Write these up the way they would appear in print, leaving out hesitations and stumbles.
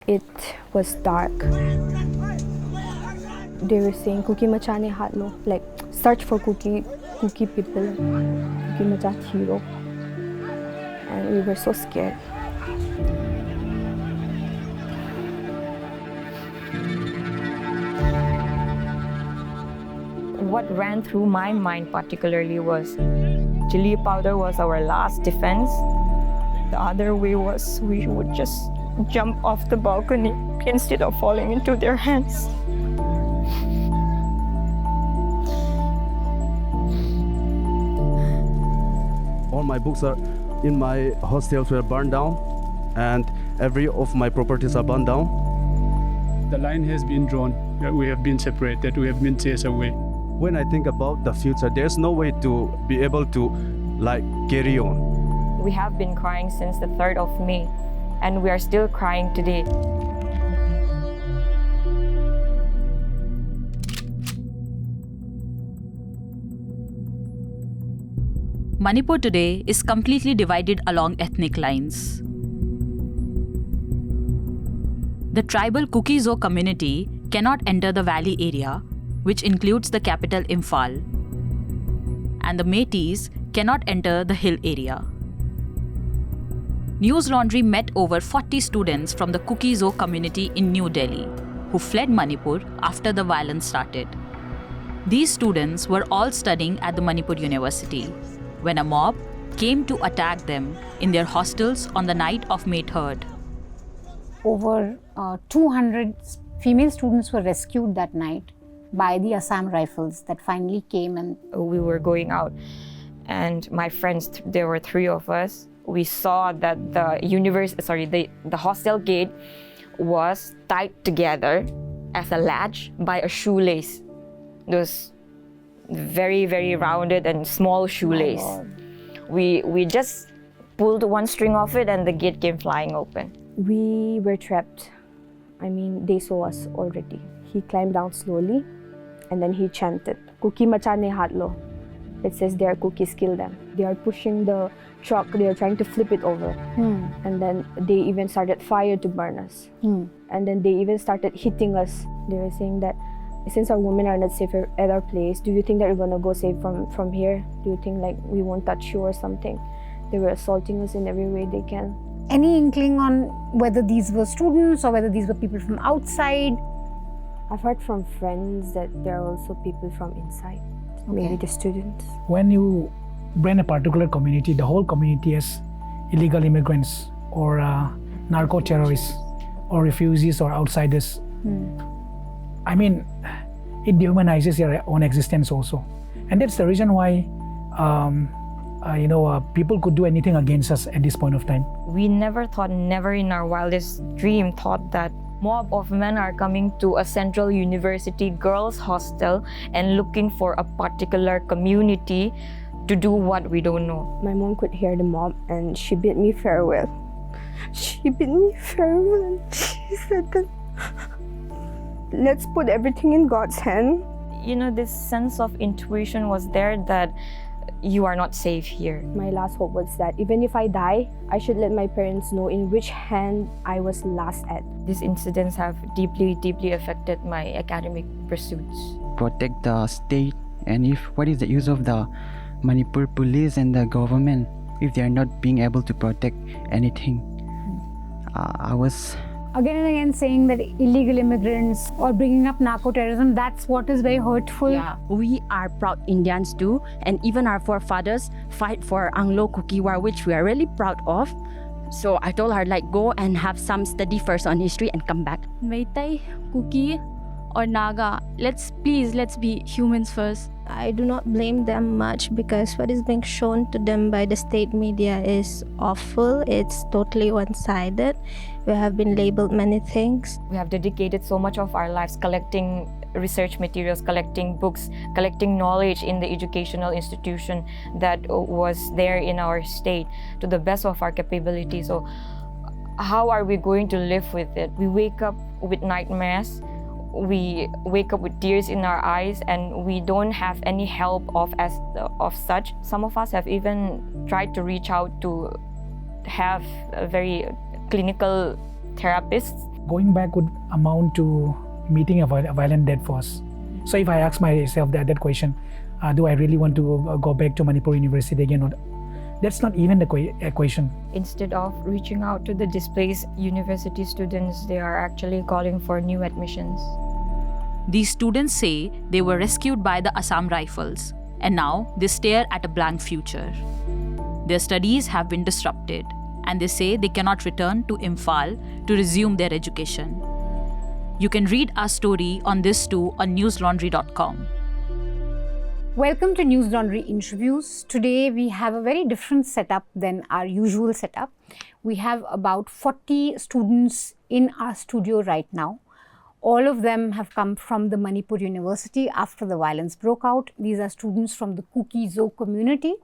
It was dark. They were saying Kuki machane hatlo, like search for Kuki people, Kuki machat hero. And we were so scared. What ran through my mind particularly was chilli powder was our last defense. The other way was we would just jump off the balcony instead of falling into their hands. All my books are in my hostels were burned down, and every of my properties are burned down. The line has been drawn. We have been separated. We have been chased away. When I think about the future, there's no way to be able to carry on. We have been crying since the 3rd of May, and we are still crying today. Manipur today is completely divided along ethnic lines. The tribal Kukis community cannot enter the valley area, which includes the capital Imphal, and the Métis cannot enter the hill area. Newslaundry met over 40 students from the Kukis community in New Delhi who fled Manipur after the violence started. These students were all studying at the Manipur University when a mob came to attack them in their hostels on the night of May 3rd. Over 200 female students were rescued that night by the Assam Rifles that finally came, and We were going out, and my friends, there were 3 of us. We saw that the hostel gate was tied together as a latch by a shoelace. Those very, very rounded and small shoelace. We just pulled one string off it and the gate came flying open. We were trapped. I mean, they saw us already. He climbed down slowly and then he chanted, Kuki machane hatlo. It says there, Kukis kill them. They are pushing the truck, they are trying to flip it over. And then they even started fire to burn us. And then they even started hitting us. They were saying that since our women are not safe at our place, do you think that we're gonna go safe from here? Do you think we won't touch you or something? They were assaulting us in every way they can. any inkling on whether these were students or whether these were people from outside? I've heard from friends that there are also people from inside, maybe the students. When you bring a particular community, the whole community as illegal immigrants or narco-terrorists or refugees or outsiders, I mean, it dehumanizes your own existence also. And that's the reason why people could do anything against us at this point of time. We never in our wildest dream thought that mob of men are coming to a Central University girls' hostel and looking for a particular community to do what we don't know. My mom could hear the mob and she bid me farewell. She bid me farewell and she said that let's put everything in God's hand. You know, this sense of intuition was there that you are not safe here. My last hope was that even if I die, I should let my parents know in which hand I was last at. These incidents have deeply, deeply affected my academic pursuits. Protect the state, and what is the use of the Manipur police and the government if they are not being able to protect anything? I was Again and again saying that illegal immigrants or bringing up narco-terrorism, that's what is very hurtful. Yeah, we are proud Indians too, and even our forefathers fight for Anglo-Kuki war, which we are really proud of. So I told her, go and have some study first on history and come back. Meitei, Kuki or Naga, let's be humans first. I do not blame them much because what is being shown to them by the state media is awful. It's totally one-sided. We have been labeled many things. We have dedicated so much of our lives collecting research materials, collecting books, collecting knowledge in the educational institution that was there in our state to the best of our capability. So how are we going to live with it? We wake up with nightmares. We wake up with tears in our eyes, and we don't have any help of such. Some of us have even tried to reach out to have a very clinical therapists, Going back would amount to meeting a violent death force. So if I ask myself that question, do I really want to go back to Manipur University again? Or that's not even the question. Instead of reaching out to the displaced university students, they are actually calling for new admissions. These students say they were rescued by the Assam Rifles, and now they stare at a blank future. Their studies have been disrupted, and they say they cannot return to Imphal to resume their education. You can read our story on this too on newslaundry.com. Welcome to Newslaundry Interviews. Today we have a very different setup than our usual setup. We have about 40 students in our studio right now. All of them have come from the Manipur University after the violence broke out. These are students from the Kukis community.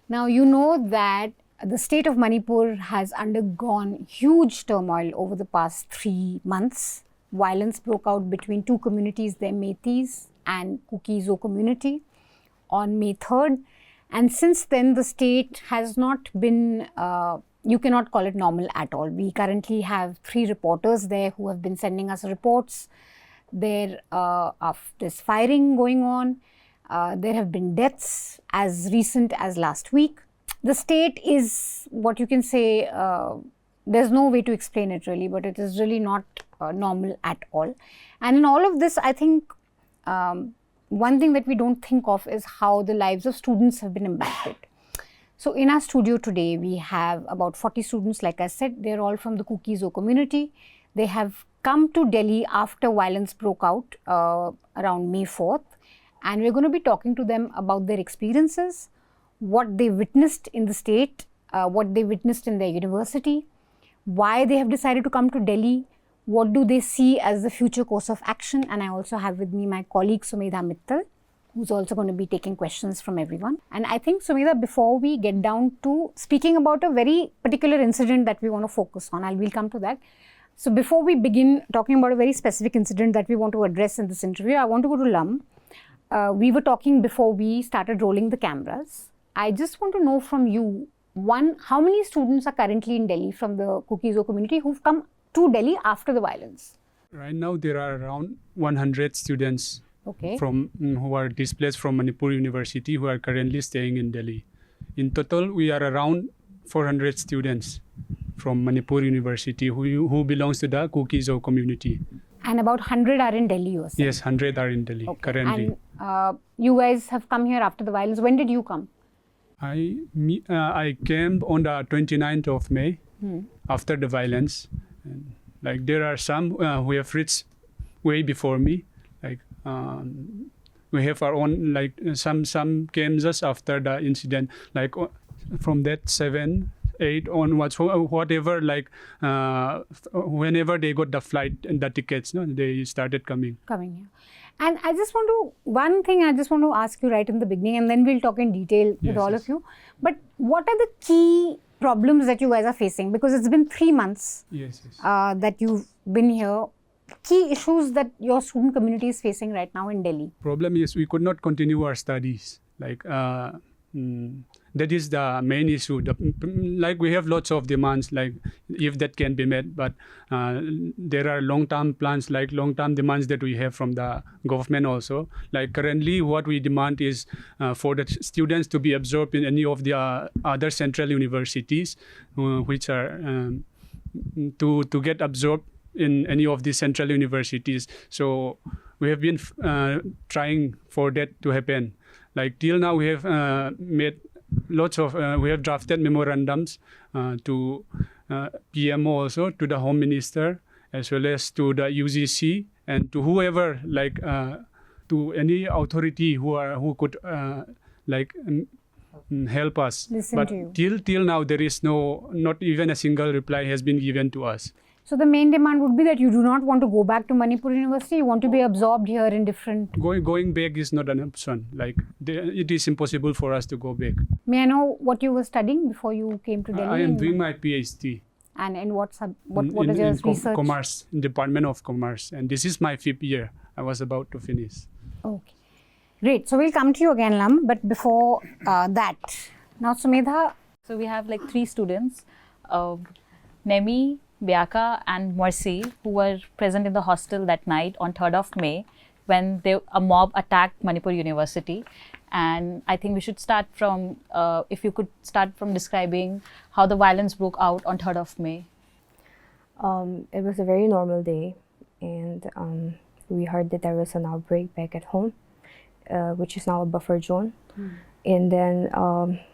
Now you know that the state of Manipur has undergone huge turmoil over the past 3 months. Violence broke out between two communities, the Metis and Kukis community, on May 3rd. And since then, the state has not been, you cannot call it normal at all. We currently have 3 reporters there who have been sending us reports. There's firing going on. There have been deaths as recent as last week. The state is what you can say, there's no way to explain it really, but it is really not normal at all. And in all of this, I think one thing that we don't think of is how the lives of students have been impacted. So in our studio today, we have about 40 students, like I said, they're all from the Kukis community. They have come to Delhi after violence broke out around May 4th. And we're going to be talking to them about their experiences, what they witnessed in the state, what they witnessed in their university, why they have decided to come to Delhi, what do they see as the future course of action. And I also have with me my colleague Sumedha Mittal, who's also going to be taking questions from everyone. And I think, Sumedha, before we get down to speaking about a very particular incident that we want to focus on, we'll come to that. So before we begin talking about a very specific incident that we want to address in this interview, I want to go to Lam. We were talking before we started rolling the cameras. I just want to know from you, one, how many students are currently in Delhi from the Kukis community who've come to Delhi after the violence? Right now, there are around 100 students from who are displaced from Manipur University who are currently staying in Delhi. In total, we are around 400 students from Manipur University who belongs to the Kukis community. And about 100 are in Delhi, you said? Yes, 100 are in Delhi currently. And you guys have come here after the violence. When did you come? I came on the 29th of May after the violence. And, like, there are some who have reached way before me. Like we have our own, like some came just after the incident. Like from that 7, 8 onwards, whatever, like whenever they got the flight and the tickets, they started coming here. And I just want to, one thing I just want to ask you right in the beginning, and then we'll talk in detail with all of you. But what are the key problems that you guys are facing? Because it's been 3 months that you've been here. Key issues that your student community is facing right now in Delhi? Problem is we could not continue our studies. Like that is the main issue. Like we have lots of demands, like if that can be met, but there are long-term plans, like long-term demands that we have from the government also. Like currently what we demand is for the students to be absorbed in any of the other central universities, which are to get absorbed in any of the central universities. So we have been trying for that to happen. Like till now we have made lots of, we have drafted memorandums to PMO also, to the Home Minister, as well as to the UGC and to whoever, like to any authority who could help us. Listen to you. Till now there is not even a single reply has been given to us. So the main demand would be that you do not want to go back to Manipur University, you want to be absorbed here in different... Going back is not an option. Like it is impossible for us to go back. May I know what you were studying before you came to Delhi? I am doing my PhD. And in what is your research? Commerce, Department of Commerce. And this is my 5th year. I was about to finish. Okay. Great. So we'll come to you again, Lam. But before that, now Sumedha. So we have like 3 students, Neime, Biaka and Mercy, who were present in the hostel that night on 3rd of May when a mob attacked Manipur University. And I think we should start from, if you could start from describing how the violence broke out on 3rd of May. It was a very normal day, and we heard that there was an outbreak back at home, which is now a buffer zone. And then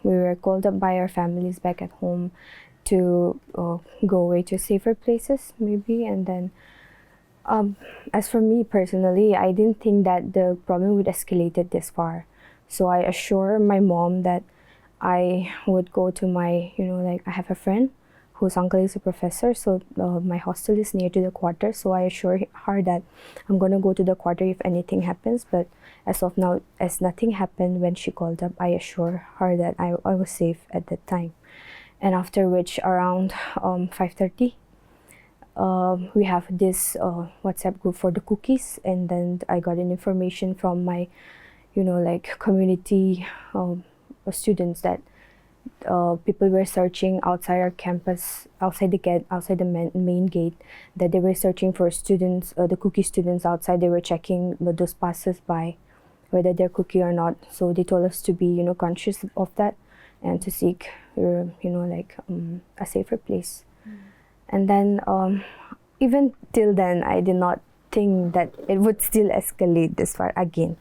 we were called up by our families back at home to go away to safer places, maybe. And then, as for me personally, I didn't think that the problem would escalate it this far. So I assure my mom that I would go to my, I have a friend whose uncle is a professor, so my hostel is near to the quarter. So I assure her that I'm going to go to the quarter if anything happens. But as of now, as nothing happened when she called up, I assure her that I was safe at that time. And after which, around 5:30, we have this WhatsApp group for the Kukis, and then I got an information from my, community students that people were searching outside our campus, outside the main gate, that they were searching for students, the Kuki students outside. They were checking those passers-by, whether they're Kuki or not. So they told us to be, conscious of that and to seek, a safer place. And then, even till then, I did not think that it would still escalate this far again.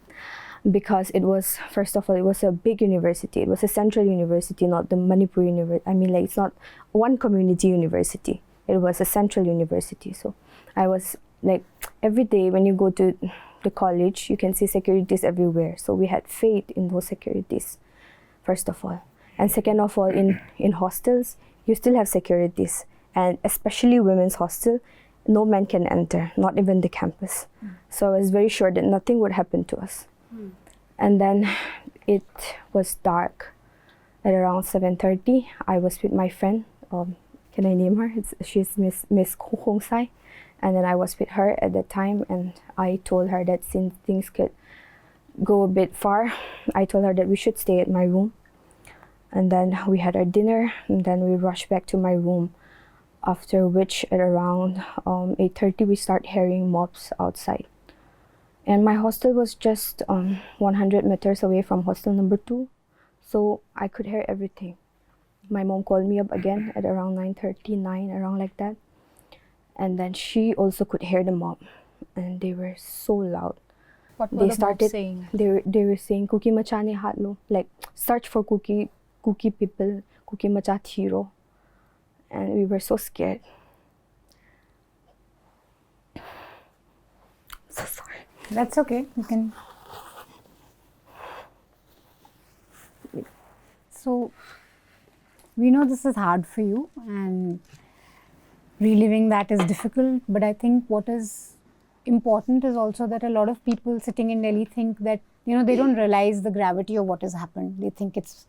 Because it was, first of all, it was a big university. It was a central university, not the Manipur University. It's not one community university. It was a central university. So I was every day when you go to the college, you can see securities everywhere. So we had faith in those securities, first of all. And second of all, in hostels, you still have securities. And especially women's hostel, no man can enter, not even the campus. So I was very sure that nothing would happen to us. And then it was dark at around 7:30. I was with my friend. Can I name her? She's Miss Hong Sai. And then I was with her at that time, and I told her that since things could go a bit far, I told her that we should stay at my room. And then we had our dinner, and then we rushed back to my room. After which, at around 8:30, we start hearing mobs outside. And my hostel was just 100 meters away from hostel number 2. So I could hear everything. My mom called me up again at around 9:39, around like that. And then she also could hear the mob. And they were so loud. What were the mob saying? They were saying, Kuki machane hatlo. Like, search for Kuki people, Kuki macha thiro. And we were so scared. So sorry. That's okay. You can. So, we know this is hard for you, and reliving that is difficult. But I think what is important is also that a lot of people sitting in Delhi think that, they don't realize the gravity of what has happened. They think it's,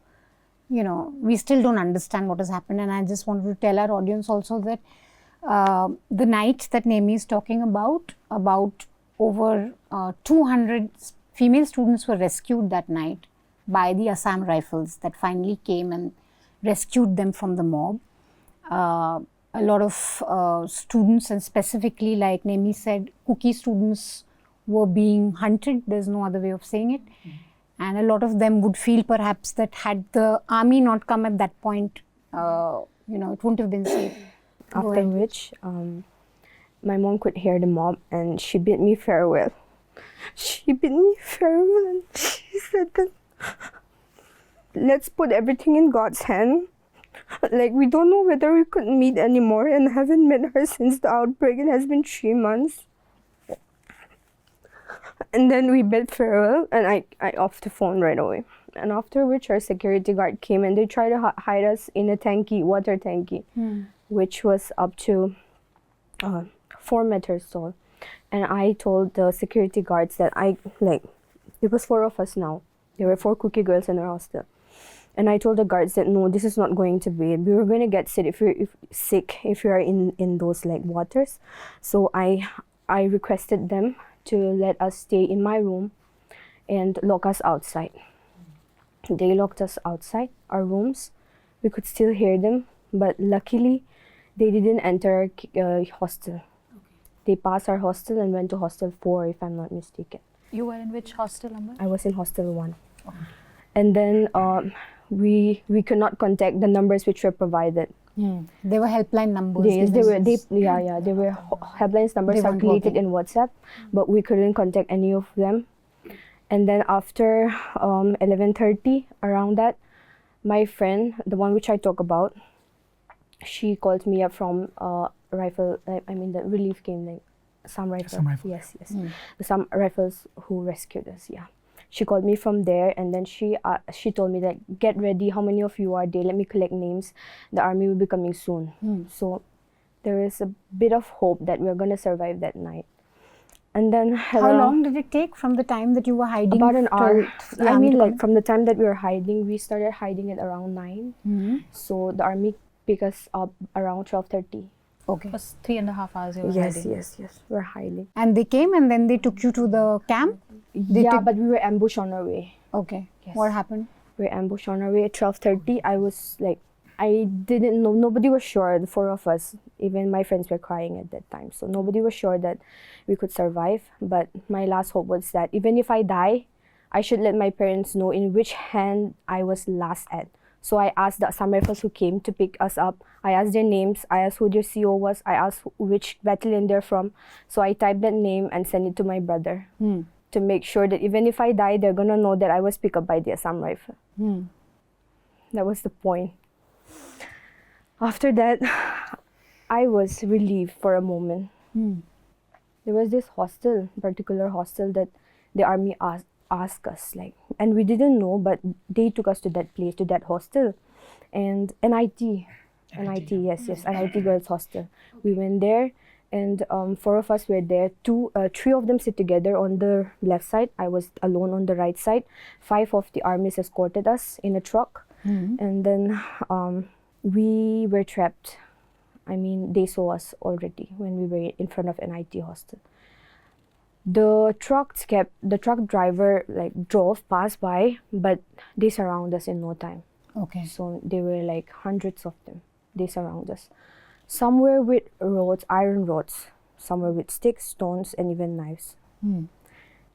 we still don't understand what has happened. And I just wanted to tell our audience also that the night that Neime is talking about over 200 female students were rescued that night by the Assam Rifles that finally came and rescued them from the mob. A lot of students, and specifically, like Neime said, Kuki students were being hunted. There's no other way of saying it. And a lot of them would feel perhaps that had the army not come at that point, it wouldn't have been safe. After which, my mom could hear the mob, and she bid me farewell. She bid me farewell, and she said that, let's put everything in God's hand. We don't know whether we could meet anymore, and haven't met her since the outbreak. It has been 3 months. And then we bid farewell, and I off the phone right away. And after which, our security guard came, and they tried to hide us in a water tanky, which was up to 4 meters tall. And I told the security guards that it was 4 of us now. There were 4 Kuki girls in our hostel. And I told the guards that no, this is not going to be it. We were going to get sick if you are in those waters. So I requested them to let us stay in my room and lock us outside. They locked us outside our rooms. We could still hear them, but luckily They didn't enter hostel. They passed our hostel and went to hostel 4, if I'm not mistaken. You were in which hostel number? I was in hostel 1. And then we could not contact the numbers which were provided. They were helpline numbers. Yes, they were helplines numbers circulated in WhatsApp, but we couldn't contact any of them. And then after 11:30, around that, my friend, the one which I talk about, she called me up from rifle. The relief came, like Assam Rifles. Assam Rifles. Yes. The Assam Rifles who rescued us. Yeah. She called me from there, and then she told me that, get ready, how many of you are there, let me collect names, the army will be coming soon. So there is a bit of hope that we're going to survive that night. And then how long did it take from the time that you were hiding? About an hour. From the time that we were hiding, we started hiding at around 9. So the army picked us up around 12:30. Okay. It was 3.5 hours you were hiding. Yes, we're hiding. And they came and then they took you to the camp? But we were ambushed on our way. Okay. Yes. What happened? We were ambushed on our way at 12:30. I didn't know, nobody was sure, the 4 of us, even my friends were crying at that time. So nobody was sure that we could survive. But my last hope was that even if I die, I should let my parents know in which hand I was last at. So I asked the Assam Rifles who came to pick us up. I asked their names. I asked who their CO was. I asked which battalion they're from. So I typed that name and sent it to my brother to make sure that even if I die, they're going to know that I was picked up by the Assam Rifle. That was the point. After that, I was relieved for a moment. There was this particular hostel that the army asked us, and we didn't know, but they took us to that place, to that hostel. And NIT, yes, NIT Girls Hostel. We went there, and 4 of us were there. 3 of them sit together on the left side. I was alone on the right side. 5 of the armies escorted us in a truck. And then we were trapped. They saw us already when we were in front of NIT hostel. The truck driver passed by, but they surround us in no time. Okay. So there were hundreds of them. They surround us. Some were with rods, iron rods. Some were with sticks, stones, and even knives.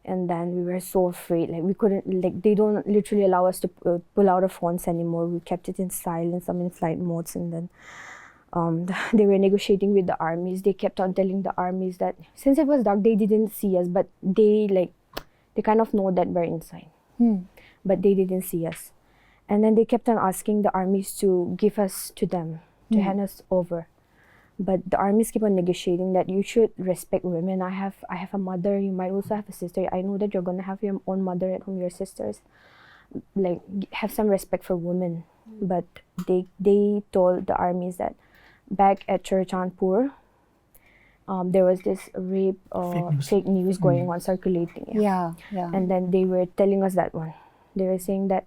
And then we were so afraid. We couldn't, they don't literally allow us to pull out our phones anymore. We kept it in silence, some in flight modes. And then they were negotiating with the armies. They kept on telling the armies that since it was dark, they didn't see us, but they kind of know that we're inside. But they didn't see us. And then they kept on asking the armies to give us to them, to hand us over. But the armies keep on negotiating that you should respect women. I have a mother. You might also have a sister. I know that you're gonna have your own mother at home, your sisters. Have some respect for women. But they told the armies that back at Chanted, there was this rape fake news going on, circulating. Yeah. And then they were telling us that one. They were saying that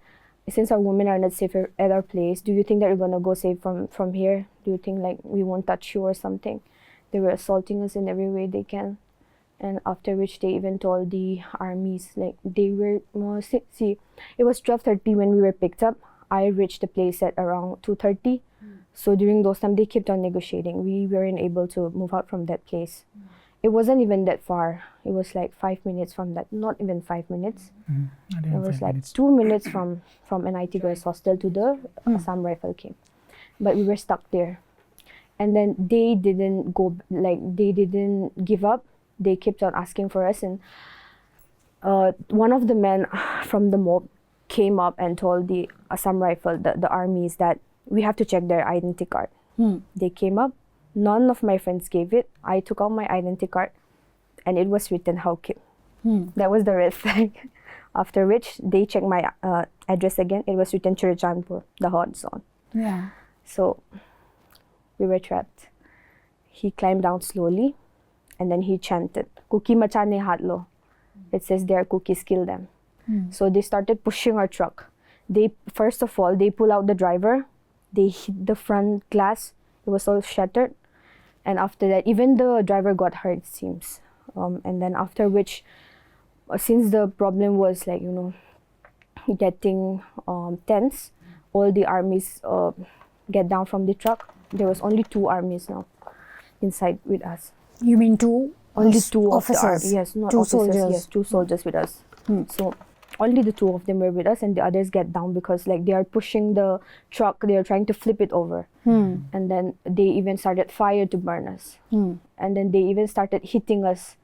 since our women are not safe at our place, do you think that you're gonna go safe from here? Do you think we won't touch you or something? They were assaulting us in every way they can. And after which they even told the armies, they were, see, it was 12:30 when we were picked up. I reached the place at around 2:30. So during those times, they kept on negotiating. We weren't able to move out from that place. It wasn't even that far. It was 5 minutes from that, not even 5 minutes. It was 2 minutes from NIT Girls Hostel to the Assam Rifle camp. But we were stuck there. And then they didn't they didn't give up. They kept on asking for us. And one of the men from the mob came up and told the Assam Rifle, the armies, that we have to check their identity card. They came up. None of my friends gave it. I took out my identity card and it was written Haukim. That was the red flag. After which they checked my address again. It was written Chanted, the hot zone. Yeah. So we were trapped. He climbed down slowly and then he chanted, Kuki machane hatlo. It says there, Kukis kill them. So they started pushing our truck. First of all, they pull out the driver. They hit the front glass. It was all shattered. And after that, even the driver got hurt, it seems. And then after which, since the problem was getting tense, all the armies get down from the truck. There was only 2 armies now inside with us. You mean 2? Only 2 officers? of the yes, not 2 officers. soldiers? Yes, 2 soldiers with us. So only the 2 of them were with us, and the others get down because like they are pushing the truck. They are trying to flip it over, and then they even started fire to burn us, and then they even started hitting us.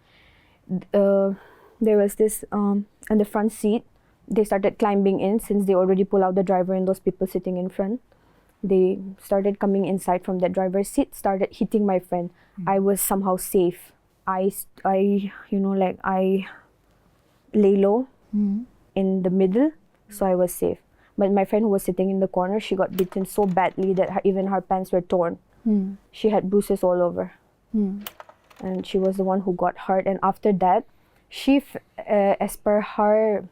There was this on the front seat. They started climbing in since they already pulled out the driver and those people sitting in front. They started coming inside from the driver's seat, started hitting my friend. I was somehow safe. I lay low in the middle, so I was safe. But my friend who was sitting in the corner, she got beaten so badly that even her pants were torn. She had bruises all over. And she was the one who got hurt. And after that, she, as per her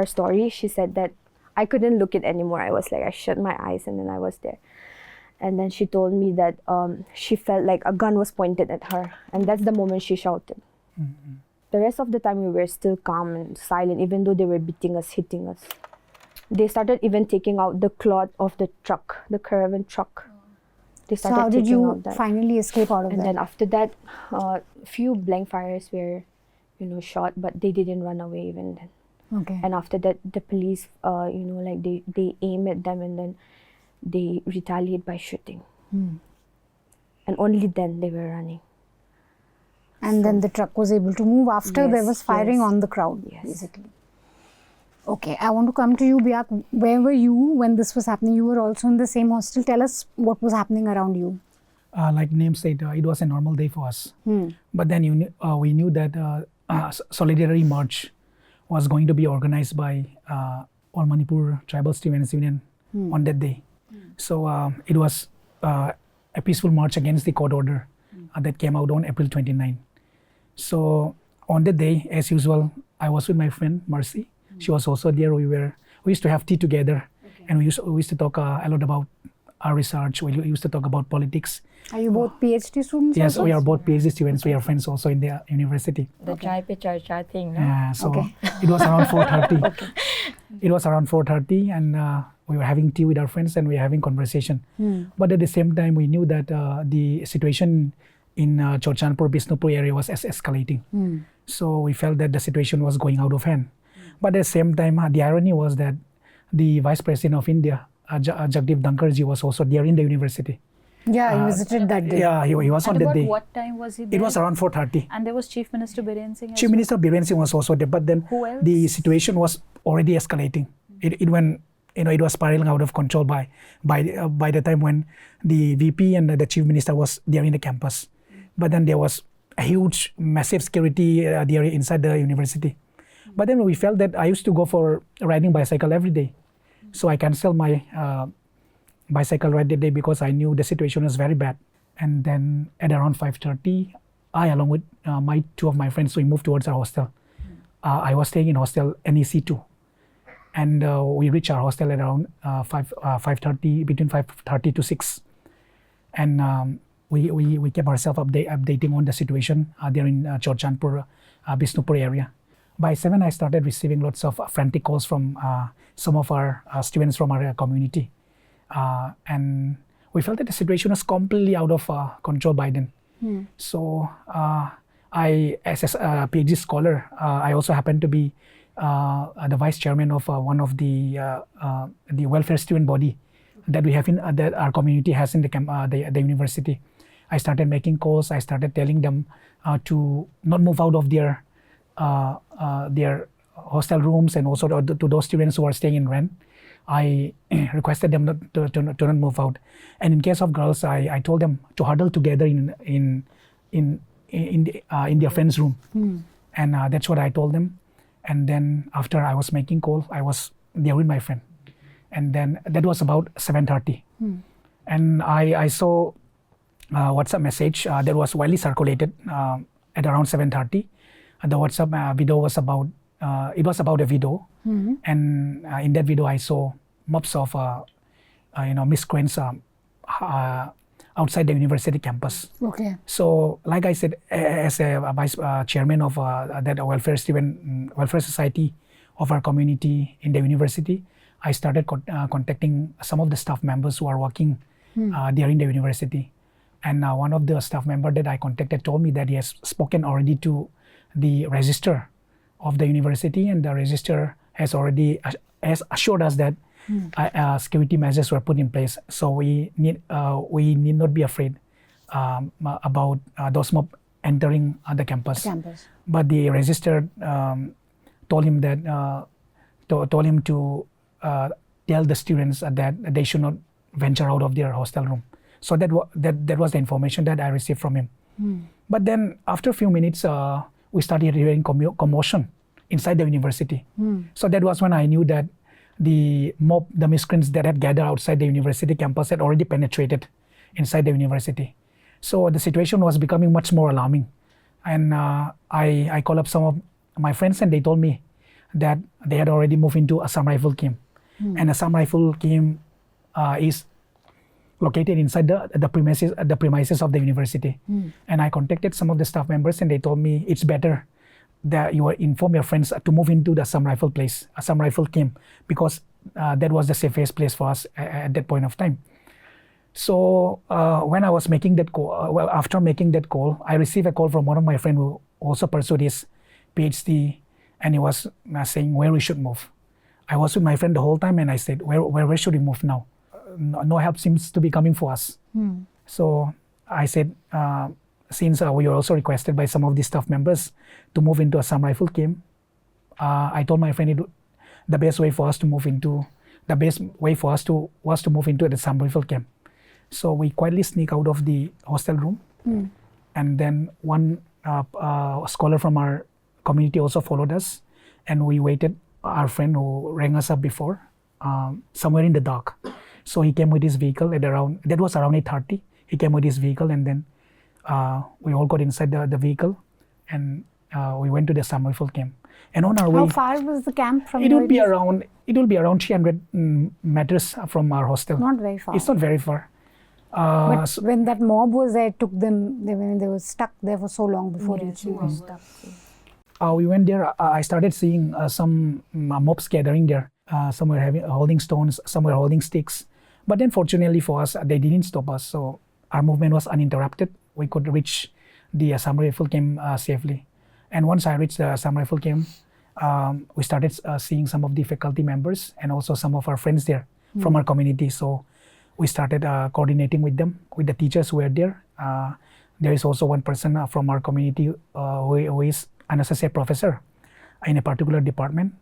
story, she said that I couldn't look it anymore. I was like, I shut my eyes and then I was there. And then she told me that she felt like a gun was pointed at her. And that's the moment she shouted. The rest of the time we were still calm and silent, even though they were beating us, hitting us. They started even taking out the cloth of the truck, the caravan truck. They started so how did you out that. finally escape out of And that? then after that, few blank fires were, shot, but they didn't run away even then. Okay. And after that, the police, they aim at them and then they retaliate by shooting. And only then they were running. And then the truck was able to move after there Yes, was firing yes. on the crowd, basically. Okay, I want to come to you, Biak. Where were you when this was happening? You were also in the same hostel. Tell us what was happening around you. Like Neime said, it was a normal day for us. But then we knew that Solidarity March was going to be organized by All Manipur Tribal Students Union on that day. So it was a peaceful march against the court order that came out on April 29. So on that day, as usual, I was with my friend Mercy. She was also there. We used to have tea together, and we used to talk a lot about our research. We used to talk about politics. Are you both PhD students? Yes, also? we are both PhD students. We are friends also in the university. The chai pe charcha thing, no? Yeah, so it was around 4:30. It was around 4:30, and we were having tea with our friends and we were having conversation. But at the same time, we knew that the situation in Chorchanpur, Bishnupur area was escalating. So we felt that the situation was going out of hand. But at the same time, the irony was that the Vice President of India, Jagdeep Dhankarji, was also there in the university. Yeah, he visited that day. Yeah, he was on And that about day. what time was he there? It was around 4:30. And there was Chief Minister Biren Singh as Chief Minister Biren Singh was also there, but then Who else? the situation was already escalating. It went, it was spiraling out of control by the time when the VP and the Chief Minister was there in the campus. But then there was a huge, massive security there inside the university. But then we felt that I used to go for riding bicycle every day. So I canceled my bicycle ride that day because I knew the situation was very bad. And then at around 5:30, I, along with my 2 of my friends, we moved towards our hostel. I was staying in hostel NEC2. And we reached our hostel at around 5:30, between 5:30 to 6. And we kept ourselves updating on the situation there in Chorchanpur, Bishnupur area. By 7, I started receiving lots of frantic calls from some of our students from our community. And we felt that the situation was completely out of control by then. So I, as a PhD scholar, I also happened to be the vice chairman of one of the welfare student body that we have that our community has in the university. I started making calls. I started telling them to not move out of their hostel rooms, and also to those students who are staying in rent. I requested them to not move out. And in case of girls, I told them to huddle together in their friend's room. And that's what I told them. And then after I was making call, I was there with my friend. And then that was about 7:30. And I saw WhatsApp message that was widely circulated at around 7:30. The WhatsApp video was about, it was about a video. And in that video, I saw mobs of, miscreants outside the university campus. Okay. So, like I said, as a vice chairman of that welfare society of our community in the university, I started contacting some of the staff members who are working there in the university. And one of the staff member that I contacted told me that he has spoken already to the registrar of the university, and the registrar has already assured us that security measures were put in place. So we need not be afraid about those mob entering the campus. But the registrar told him that told him to tell the students that they should not venture out of their hostel room. So that was the information that I received from him. But then after a few minutes, we started hearing commotion inside the university. So that was when I knew that the mob, the miscreants that had gathered outside the university campus had already penetrated inside the university. So the situation was becoming much more alarming. And I called up some of my friends, and they told me that they had already moved into Assam Rifle camp. And Assam Rifle camp is located inside the premises of the university. And I contacted some of the staff members, and they told me it's better that you inform your friends to move into the Assam Rifle place, Assam Rifle camp, because that was the safest place for us at that point of time. So when I was making that call, after making that call, I received a call from one of my friends who also pursued his PhD, and he was saying where we should move. I was with my friend the whole time, and I said, where should we move now? No help seems to be coming for us. So I said, since we were also requested by some of the staff members to move into Assam Rifle camp, I told my friend the best way for us to move into was to move into the Assam Rifle camp. So we quietly sneak out of the hostel room, and then one scholar from our community also followed us, and we waited our friend who rang us up before somewhere in the dark. So he came with his vehicle that was around 8:30. He came with his vehicle, and then we all got inside the vehicle, and we went to the Assam Rifle camp. And on our way, how far was the camp from? It will be around 300 meters from our hostel. Not very far. It's not very far. But when that mob was there, it took them. They were stuck there for so long before reaching us. We went there. I started seeing some mobs gathering there. Some were holding stones, some were holding sticks. But then fortunately for us, they didn't stop us. So our movement was uninterrupted. We could reach the Assam Rifle camp safely. And once I reached the Assam Rifle camp, we started seeing some of the faculty members and also some of our friends there from our community. So we started coordinating with them, with the teachers who were there. There is also one person from our community who is an associate professor in a particular department.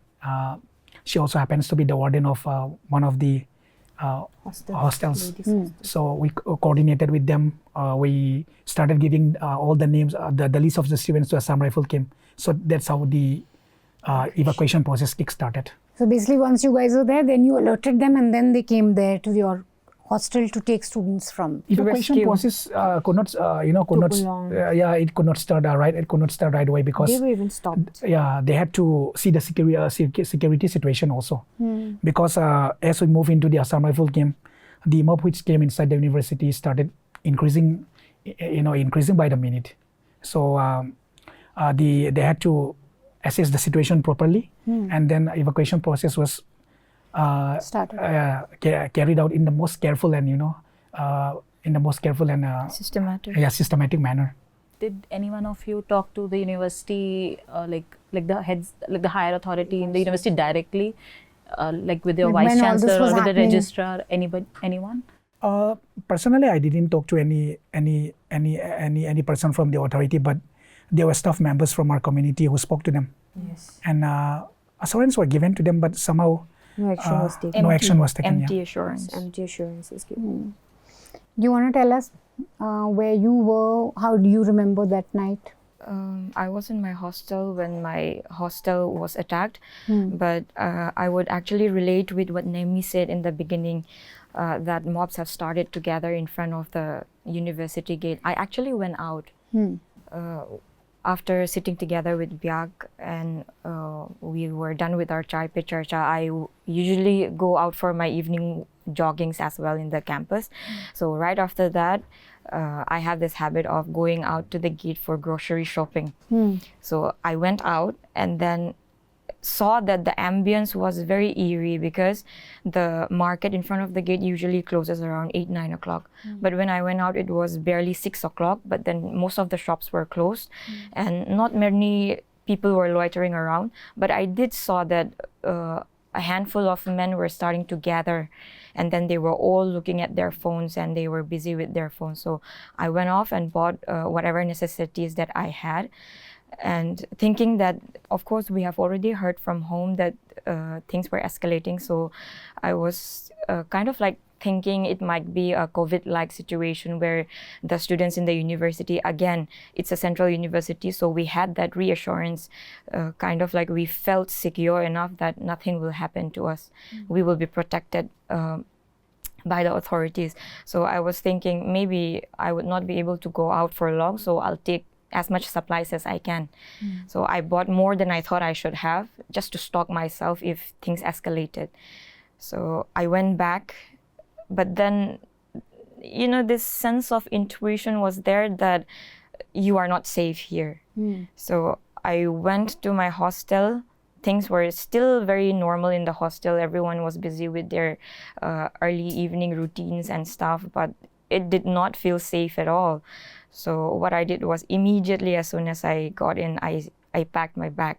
She also happens to be the warden of one of the hostels. So we coordinated with them. We started giving all the names, the list of the students to Assam Rifle camp. So that's how the evacuation process kick-started. So basically, once you guys were there, then you alerted them, and then they came there to your hostel to take students from. Evacuation process could not start right away because they were even stopped. Yeah, they had to see the security situation also, because as we move into the Assam Rifle camp, the mob which came inside the university started increasing by the minute. So they had to assess the situation properly, and then evacuation process was carried out in the most careful and systematic manner. Did any one of you talk to the university, like the heads, like the higher authority in the university directly, like with your vice chancellor or with the registrar, anyone? Personally, I didn't talk to any person from the authority, but there were staff members from our community who spoke to them. Yes. And assurance were given to them, but somehow no action was taken. No action was taken. Empty assurance. Empty assurance is given. Do you want to tell us where you were? How do you remember that night? I was in my hostel when my hostel was attacked, but I would actually relate with what Neime said in the beginning, that mobs have started to gather in front of the university gate. I actually went out after sitting together with Byak, and we were done with our chai pe charcha. I usually go out for my evening joggings as well in the campus. So right after that, I have this habit of going out to the gate for grocery shopping. So I went out, and then saw that the ambience was very eerie because the market in front of the gate usually closes around 8-9 o'clock. But when I went out, it was barely 6 o'clock, but then most of the shops were closed and not many people were loitering around. But I did saw that a handful of men were starting to gather, and then they were all looking at their phones and they were busy with their phones. So I went off and bought whatever necessities that I had, and thinking that, of course, we have already heard from home that things were escalating. So I was kind of like thinking it might be a COVID-like situation where the students in the university, again, it's a central university, so we had that reassurance, kind of like we felt secure enough that nothing will happen to us. We will be protected by the authorities. So I was thinking maybe I would not be able to go out for long, so I'll take as much supplies as I can. So I bought more than I thought I should have, just to stock myself if things escalated. So I went back, but then, you know, this sense of intuition was there that you are not safe here. So I went to my hostel. Things were still very normal in the hostel. Everyone was busy with their early evening routines and stuff, but it did not feel safe at all. So what I did was immediately, as soon as I got in, I packed my bag.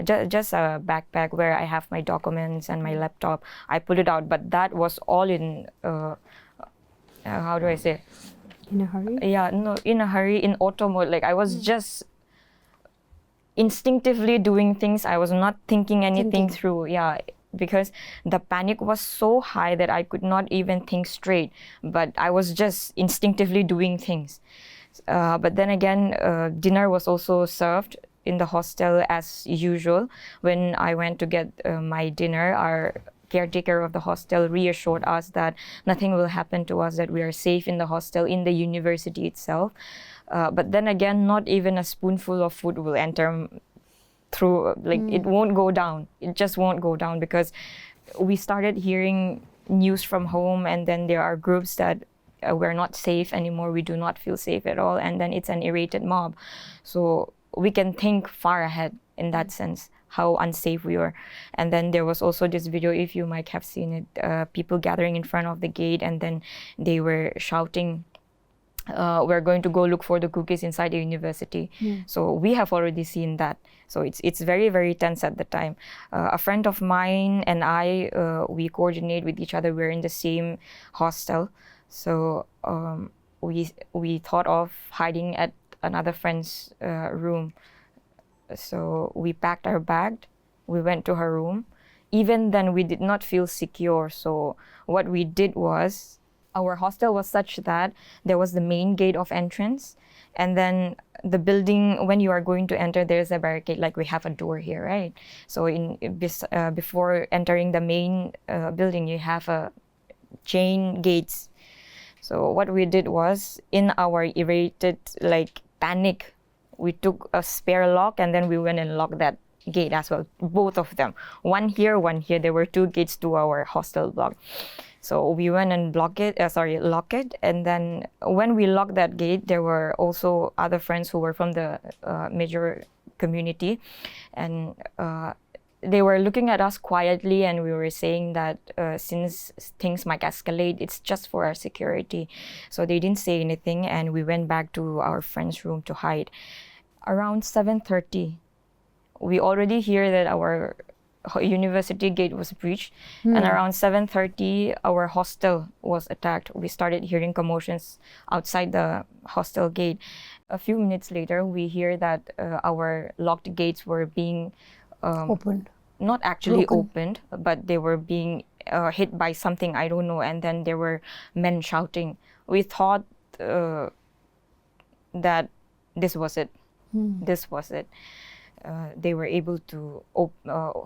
Just a backpack where I have my documents and my laptop. I put it out, but that was all in, how do I say? In a hurry? Yeah, no, in a hurry, in auto mode. Like I was just instinctively doing things. I was not thinking anything through. Yeah, because the panic was so high that I could not even think straight. But I was just instinctively doing things. But then again, dinner was also served in the hostel as usual. When I went to get my dinner, our caretaker of the hostel reassured us that nothing will happen to us, that we are safe in the hostel, in the university itself. But then again, not even a spoonful of food will enter through, like it won't go down. It just won't go down, because we started hearing news from home, and then there are groups that we're not safe anymore, we do not feel safe at all, and then it's an irritated mob. So we can think far ahead in that sense, how unsafe we were. And then there was also this video, if you might have seen it, people gathering in front of the gate, and then they were shouting, we're going to go look for the Kukis inside the university. So we have already seen that. So it's very, very tense at the time. A friend of mine and I, we coordinate with each other. We're in the same hostel. So we thought of hiding at another friend's room. So we packed our bag, we went to her room. Even then, we did not feel secure. So what we did was, our hostel was such that there was the main gate of entrance, and then the building, when you are going to enter, there's a barricade, like we have a door here, right? So before entering the main building, you have a chain gates. So what we did was, in our irritated panic, we took a spare lock, and then we went and locked that gate as well, both of them. One here, one here. There were two gates to our hostel block. So we went and lock it, and then when we locked that gate, there were also other friends who were from the major community, and they were looking at us quietly, and we were saying that since things might escalate, it's just for our security. So they didn't say anything, and we went back to our friend's room to hide. Around 7:30, we already hear that our university gate was breached, and around 7:30, our hostel was attacked. We started hearing commotions outside the hostel gate. A few minutes later, we hear that our locked gates were being opened. Not actually opened, but they were being hit by something, I don't know. And then there were men shouting. We thought that this was it. This was it. They were able to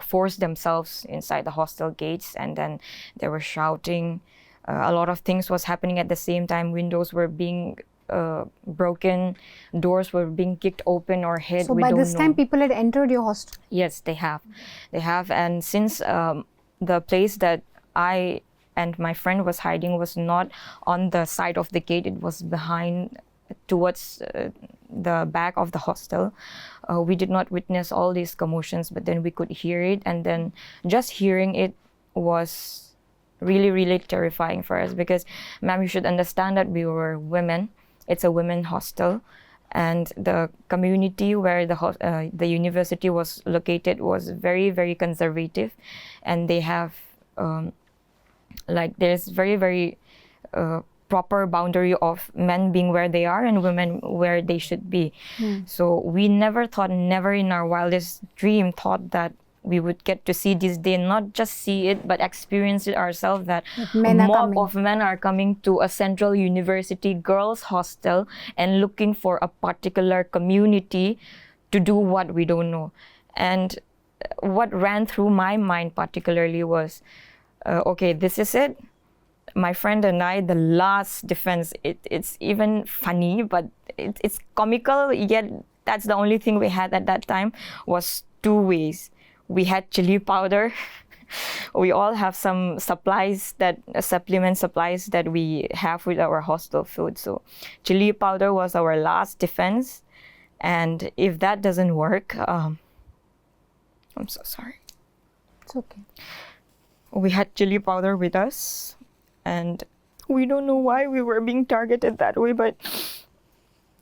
force themselves inside the hostel gates, and then they were shouting. A lot of things was happening at the same time. Windows were being broken, doors were being kicked open or hit. So by this time, people had entered your hostel? Yes, they have. And since the place that I and my friend was hiding was not on the side of the gate, it was behind towards the back of the hostel. We did not witness all these commotions, but then we could hear it, and then just hearing it was really, really terrifying for us, because, ma'am, you should understand that we were women. It's a women hostel, and the community where the university was located was very, very conservative, and they have there's very, very proper boundary of men being where they are and women where they should be. So we never in our wildest dream thought that we would get to see this day, not just see it, but experience it ourselves, that a mob of men are coming to a central university girls' hostel and looking for a particular community to do what we don't know. And what ran through my mind particularly was, okay, this is it. My friend and I, the last defense, it's even funny, but it's comical, yet that's the only thing we had at that time, was 2 ways. We had chili powder. We all have some supplement supplies that we have with our hostel food. So chili powder was our last defense. And if that doesn't work, I'm so sorry. It's okay. We had chili powder with us, and we don't know why we were being targeted that way, but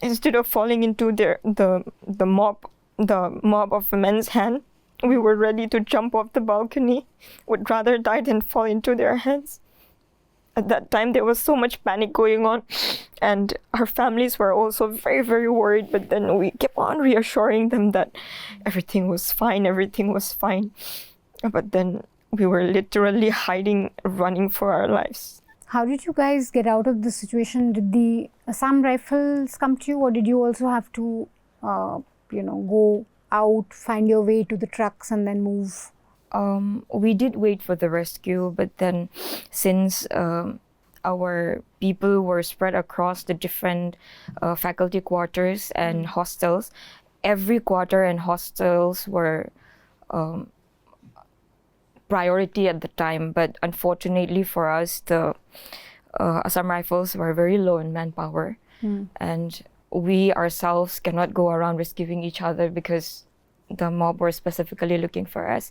instead of falling into the mob of men's hand, we were ready to jump off the balcony, would rather die than fall into their hands. At that time, there was so much panic going on, and our families were also very, very worried, but then we kept on reassuring them that everything was fine. But then we were literally hiding, running for our lives. How did you guys get out of the situation? Did the Assam Rifles come to you, or did you also have to, go out, find your way to the trucks and then move? We did wait for the rescue, but then since our people were spread across the different faculty quarters and hostels, every quarter and hostels were priority at the time. But unfortunately for us, the Assam Rifles were very low in manpower, and we ourselves cannot go around rescuing each other because the mob were specifically looking for us.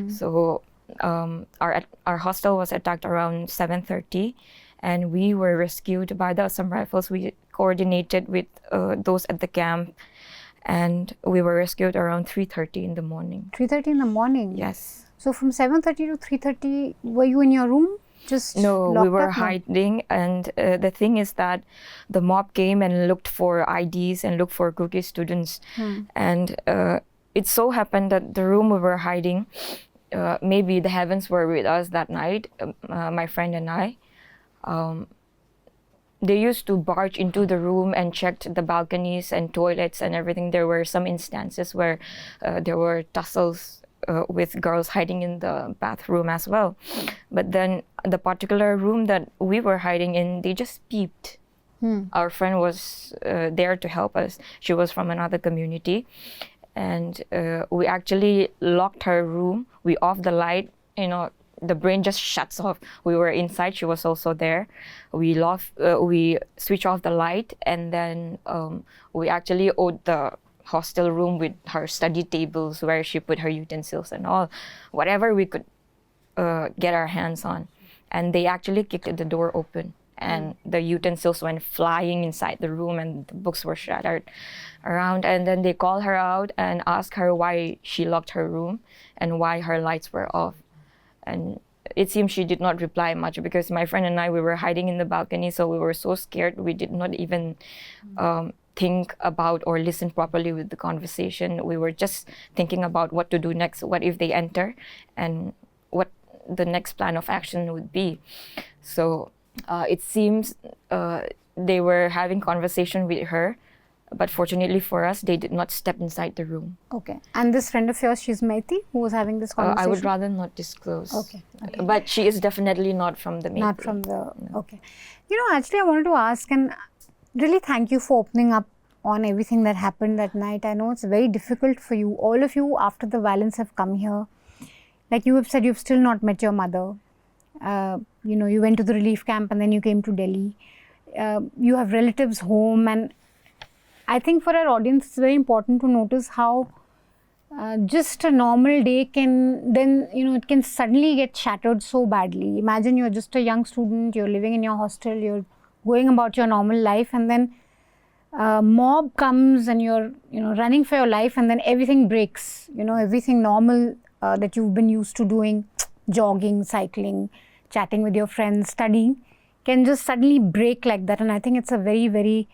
So our hostel was attacked around 7:30, and we were rescued by the Assam Rifles. We coordinated with those at the camp, and we were rescued around 3:30 in the morning. 3:30 in the morning? Yes. So from 7:30 to 3:30, were you in your room? No, we were hiding, and the thing is that the mob came and looked for IDs and looked for Kuki students, and it so happened that the room we were hiding, maybe the heavens were with us that night, my friend and I. They used to barge into the room and checked the balconies and toilets and everything. There were some instances where there were tussles with girls hiding in the bathroom as well. But then the particular room that we were hiding in, they just peeped. Our friend was there to help us. She was from another community. And we actually locked her room. We off the light, the brain just shuts off. We were inside, she was also there. We switch off the light, and then we actually owed the hostel room with her study tables where she put her utensils and all, whatever we could get our hands on. And they actually kicked the door open, and the utensils went flying inside the room, and the books were shattered around. And then they called her out and asked her why she locked her room and why her lights were off. And it seems she did not reply much, because my friend and I, we were hiding in the balcony, so we were so scared we did not even think about or listen properly with the conversation. We were just thinking about what to do next, what if they enter, and what the next plan of action would be. So it seems they were having conversation with her, but fortunately for us, they did not step inside the room. Okay. And this friend of yours, she's Meiti, who was having this conversation? I would rather not disclose. Okay. But she is definitely not from the Manipur. Not from the... No. Okay. Actually, I wanted to ask, and really thank you for opening up on everything that happened that night. I know it's very difficult for you. All of you, after the violence, have come here. Like you have said, you've still not met your mother. You went to the relief camp and then you came to Delhi. You have relatives home, and I think for our audience, it's very important to notice how just a normal day can then, it can suddenly get shattered so badly. Imagine you're just a young student, you're living in your hostel, you're going about your normal life, and then a mob comes and you're, running for your life, and then everything breaks. Everything normal that you've been used to doing, jogging, cycling, chatting with your friends, studying, can just suddenly break like that. And I think it's a very, very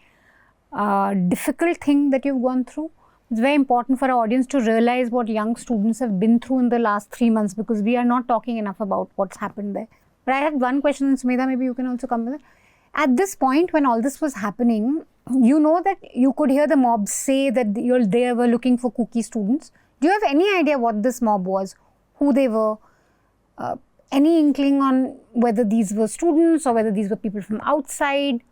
difficult thing that you've gone through. It's very important for our audience to realize what young students have been through in the last 3 months, because we are not talking enough about what's happened there. But I had one question, and Sumedha, maybe you can also come with it. At this point, when all this was happening, that you could hear the mob say that they were looking for Kuki students. Do you have any idea what this mob was, who they were? Any inkling on whether these were students or whether these were people from outside?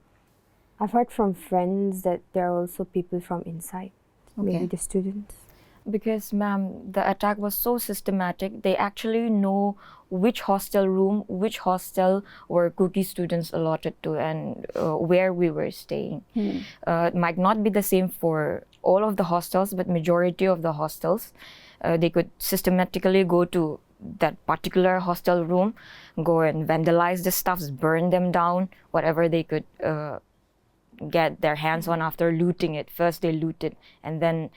I've heard from friends that there are also people from inside, maybe the students. Because, ma'am, the attack was so systematic, they actually know which hostel room, which hostel were Kuki students allotted to, and where we were staying. It might not be the same for all of the hostels, but majority of the hostels, they could systematically go to that particular hostel room, go and vandalize the stuffs, burn them down, whatever they could get their hands on after looting it. First they loot it, and then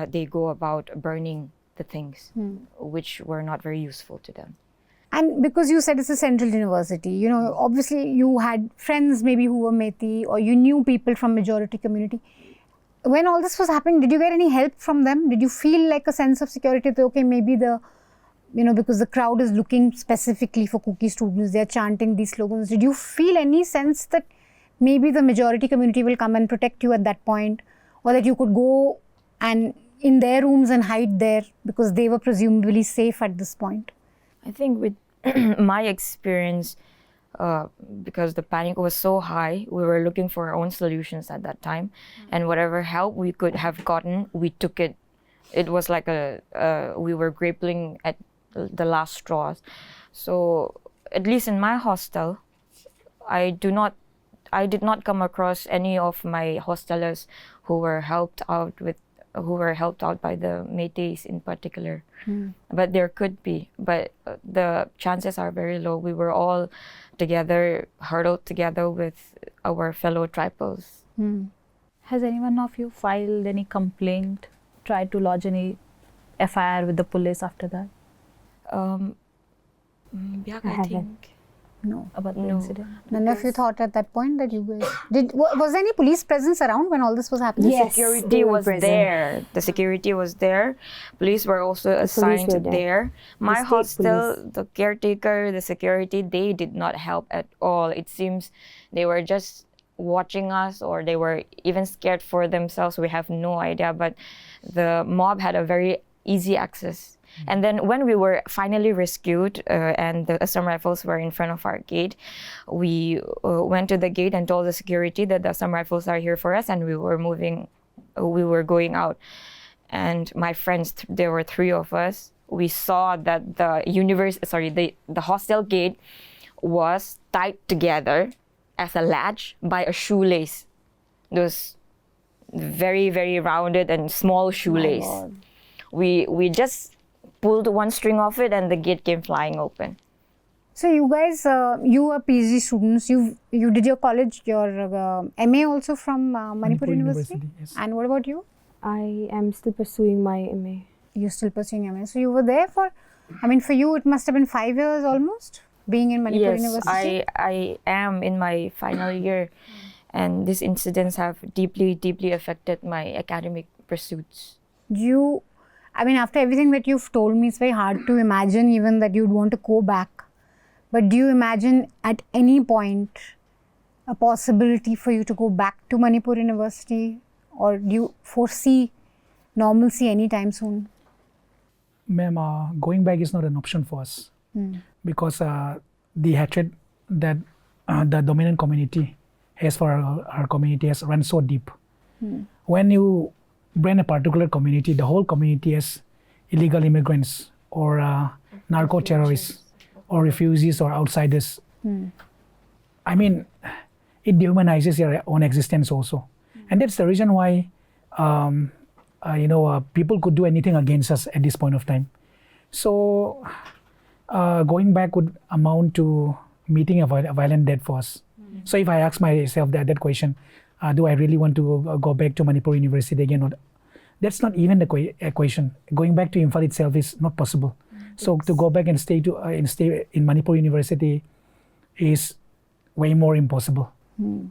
they go about burning the things which were not very useful to them. And because you said it's a central university, obviously you had friends maybe who were Methi, or you knew people from majority community. When all this was happening, did you get any help from them? Did you feel like a sense of security that, okay, maybe because the crowd is looking specifically for Kuki students, they're chanting these slogans. Did you feel any sense that maybe the majority community will come and protect you at that point, or that you could go and in their rooms and hide there because they were presumably safe at this point? I think with my experience, because the panic was so high, we were looking for our own solutions at that time, and whatever help we could have gotten, we took it. It was like we were grappling at the last straws. So at least in my hostel, I did not come across any of my hostelers who were helped out by the Métis in particular. But there could be, but the chances are very low. We were all together, huddled together with our fellow tribals. Has anyone of you filed any complaint, tried to lodge any FIR with the police after that? I think. No. About the incident? None of you thought at that point that you guys was there any police presence around when all this was happening? The security was there. The security was there. Police were also assigned there. My hostel, the caretaker, the security, they did not help at all. It seems they were just watching us, or they were even scared for themselves. We have no idea, but the mob had a very easy access. And then when we were finally rescued and the Assam Rifles were in front of our gate, we went to the gate and told the security that the Assam Rifles are here for us, and we were going out. And my friends, there were 3 of us, we saw that the hostel gate was tied together as a latch by a shoelace. Those very, very rounded and small shoelace. We just pulled one string off it and the gate came flying open. So you guys, you are PhD students. You did your college, your MA also from Manipur University? Yes. And what about you? I am still pursuing my MA. You're still pursuing MA. So you were there for you it must have been 5 years almost, being in Manipur University? Yes, I am in my final year, and these incidents have deeply, deeply affected my academic pursuits. After everything that you've told me, it's very hard to imagine even that you'd want to go back. But do you imagine at any point a possibility for you to go back to Manipur University, or do you foresee normalcy anytime soon? Ma'am, going back is not an option for us because the hatred that the dominant community has for our community has run so deep. When you brand a particular community, the whole community as illegal immigrants or narco-terrorists or refugees or outsiders, it dehumanizes your own existence also. And that's the reason why, people could do anything against us at this point of time. So going back would amount to meeting a violent death for us. So if I ask myself that question, do I really want to go back to Manipur University again? Or, that's not even the question. Going back to Imphal itself is not possible. So to go back and stay in Manipur University is way more impossible.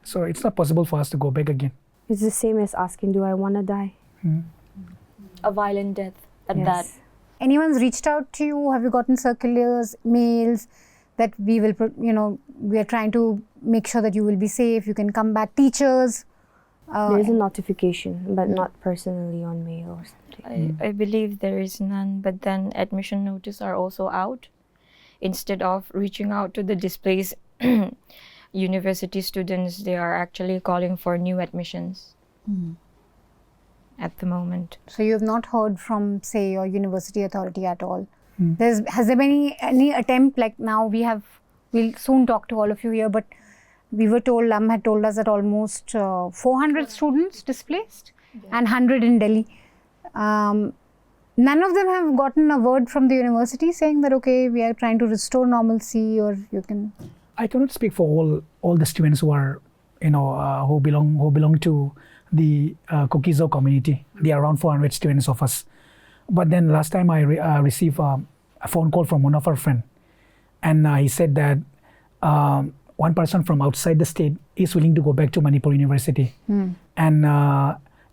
So it's not possible for us to go back again. It's the same as asking, do I want to die? A violent death at that. Anyone's reached out to you? Have you gotten circulars, mails that we will, we are trying to make sure that you will be safe, you can come back, teachers? There's a notification, but not personally on mail or something. I believe there is none, but then admission notices are also out. Instead of reaching out to the displaced university students, they are actually calling for new admissions at the moment. So you have not heard from, say, your university authority at all? Has there been any attempt, like now we'll soon talk to all of you here, but we were told, LUM had told us that almost 400 students displaced and 100 in Delhi. None of them have gotten a word from the university saying that, okay, we are trying to restore normalcy, or you can... I cannot speak for all the students who are, who belong to the Kukis community. There are around 400 students of us. But then last time I received a phone call from one of our friends, and he said that one person from outside the state is willing to go back to Manipur University. And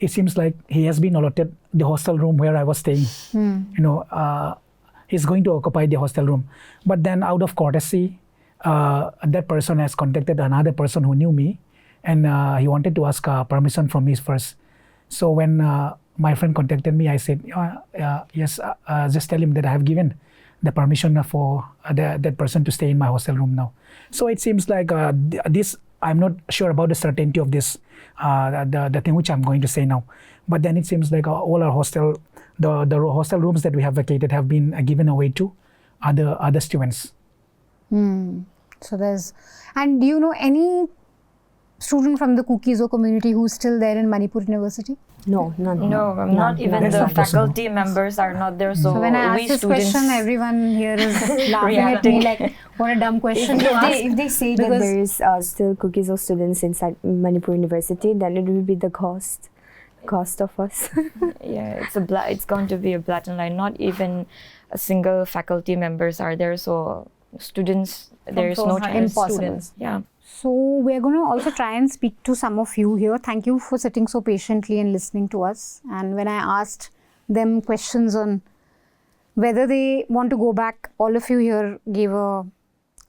it seems like he has been allotted the hostel room where I was staying. He's going to occupy the hostel room. But then out of courtesy, that person has contacted another person who knew me, and he wanted to ask permission from me first. So when my friend contacted me, I said, yes, just tell him that I have given the permission for that person to stay in my hostel room now. So it seems like this, I'm not sure about the certainty of this, the thing which I'm going to say now. But then it seems like all our hostel, the hostel rooms that we have vacated have been given away to other students. So there's, and do you know any student from the Kukis community who's still there in Manipur University? No, none. No, not even the faculty members are not there. So when I ask this question, everyone here is laughing at me like, what a dumb question to ask. If they say that there is still Kukis students inside Manipur University, then it will be the cost of us. Yeah, it's going to be a blatant lie. Not even a single faculty members are there. So students, there is no chance. Impossible. Yeah. So we're going to also try and speak to some of you here. Thank you for sitting so patiently and listening to us. And when I asked them questions on whether they want to go back, all of you here gave a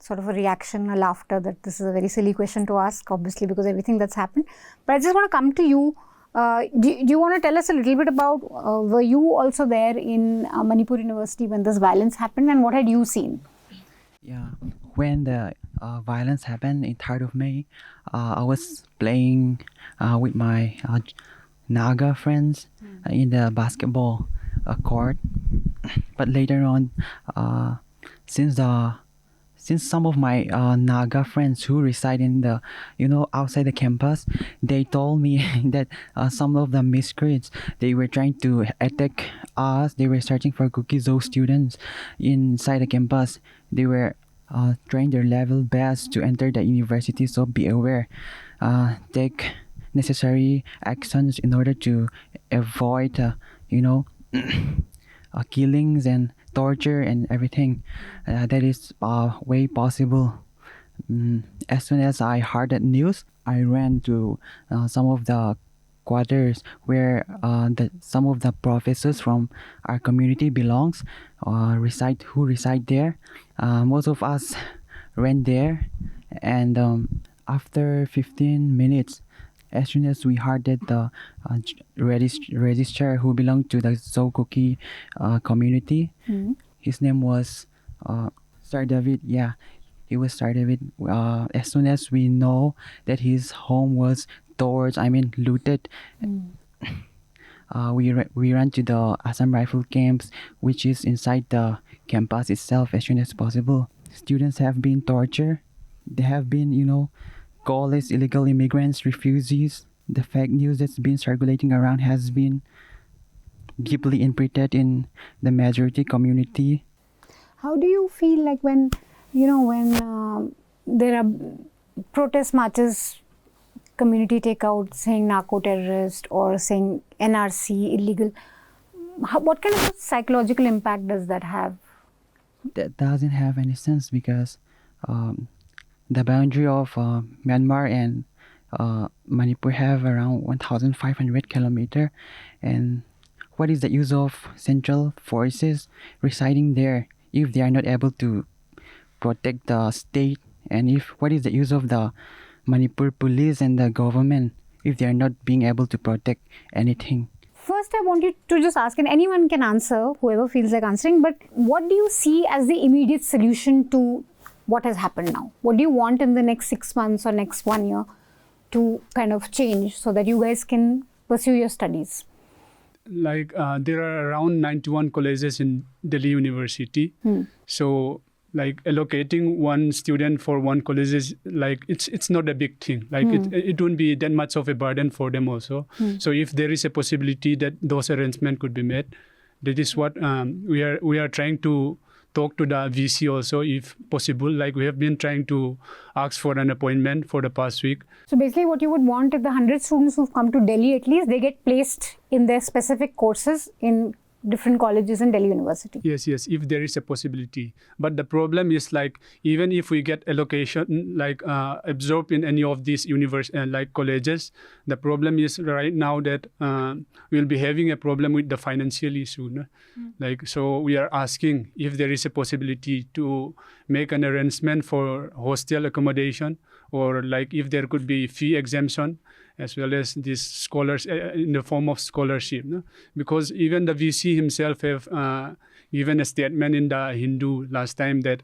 sort of a reaction, a laughter, that this is a very silly question to ask, obviously, because everything that's happened. But I just want to come to you. Do you want to tell us a little bit about, were you also there in Manipur University when this violence happened, and what had you seen? Yeah, when the violence happened in 3rd of May, I was playing with my Naga friends in the basketball court. But later on, since some of my Naga friends who reside in the, outside the campus, they told me that some of the miscreants, they were trying to attack us. They were searching for Kukizo students inside the campus. They were trying their level best to enter the university, so be aware. Take necessary actions in order to avoid, killings and torture and everything. That is way possible. As soon as I heard that news, I ran to some of the quarters where some of the professors from our community belongs, who reside there. Most of us ran there, and after 15 minutes, as soon as we heard that the registrar who belonged to the Kuki community, his name was Sir David. Yeah, he was Sir David. As soon as we know that his home was looted, we ran to the Assam Rifle camps, which is inside the campus itself, as soon as possible. Students have been tortured. They have been, called as illegal immigrants, refugees. the fake news that's been circulating around has been deeply imprinted in the majority community. How do you feel like when, there are protest marches, community takeout saying narco-terrorist or saying NRC illegal? What kind of a psychological impact does that have? That doesn't have any sense because the boundary of Myanmar and Manipur have around 1,500 kilometers, and what is the use of central forces residing there if they are not able to protect the state? And what is the use of the Manipur police and the government if they are not being able to protect anything? First, I want you to just ask, and anyone can answer, whoever feels like answering, but what do you see as the immediate solution to what has happened now? What do you want in the next 6 months or next 1 year to kind of change so that you guys can pursue your studies? Like there are around 91 colleges in Delhi University. So like allocating one student for one college is like it's not a big thing. Like it won't be that much of a burden for them also. So if there is a possibility that those arrangements could be made, that is what we are trying to talk to the VC also if possible. Like we have been trying to ask for an appointment for the past week. So basically what you would want is the 100 students who've come to Delhi, at least they get placed in their specific courses in different colleges in Delhi University. Yes, if there is a possibility. But the problem is like even if we get allocation like absorbed in any of these like colleges, the problem is right now that we'll be having a problem with the financial issue. No? Like so we are asking if there is a possibility to make an arrangement for hostel accommodation, or like if there could be fee exemption, as well as these scholars in the form of scholarship. No? Because even the VC himself have given a statement in the Hindu last time that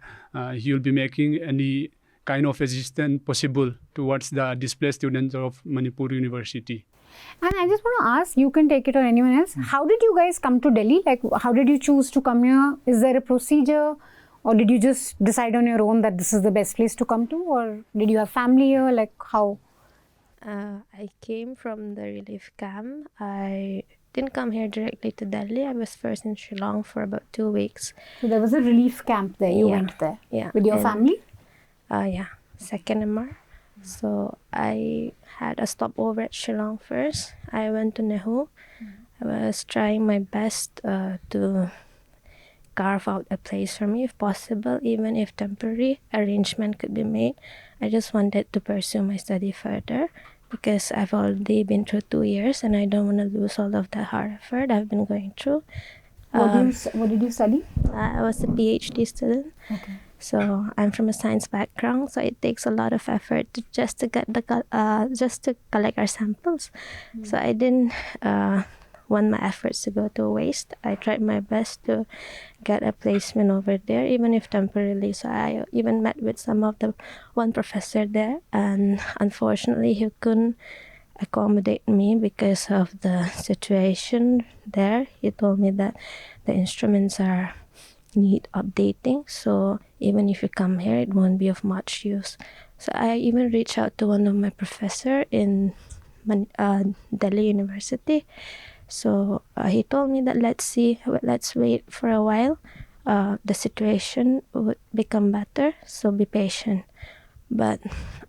he will be making any kind of assistance possible towards the displaced students of Manipur University. And I just want to ask, you can take it or anyone else, how did you guys come to Delhi? Like how did you choose to come here? Is there a procedure? Or did you just decide on your own that this is the best place to come to? Or did you have family here? Like how? I came from the relief camp. I didn't come here directly to Delhi. I was first in Shillong for about 2 weeks. So there was a relief camp there. You went there with your family? Yeah, second MR. So I had a stopover at Shillong first. I went to Nehu. I was trying my best to carve out a place for me if possible, even if temporary arrangement could be made. I just wanted to pursue my study further because I've already been through 2 years and I don't want to lose all of that hard effort I've been going through. What did you study? I was a PhD student. Okay. So I'm from a science background, so it takes a lot of effort just to collect our samples. So I didn't want my efforts to go to waste. I tried my best to get a placement over there, even if temporarily. So I even met with one professor there, and unfortunately he couldn't accommodate me because of the situation there. He told me that the instruments need updating, so even if you come here it won't be of much use. So I even reached out to one of my professor in Delhi University. So he told me that let's wait for a while. The situation would become better, so be patient. But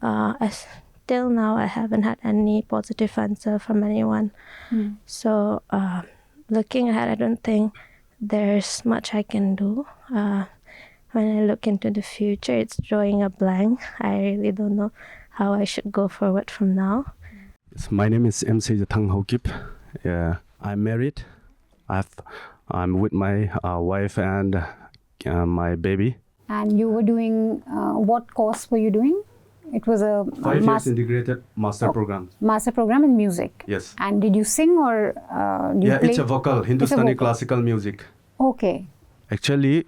as till now, I haven't had any positive answer from anyone. So looking ahead, I don't think there's much I can do. When I look into the future, it's drawing a blank. I really don't know how I should go forward from now. My name is MC Jatang Hokip. Yeah, I'm married. I'm with my wife and my baby. And you were doing, what course were you doing? It was a 5 years integrated master program. Master program in music. Yes. And did you sing or do you play? It's a vocal, Hindustani classical music. Okay. Actually,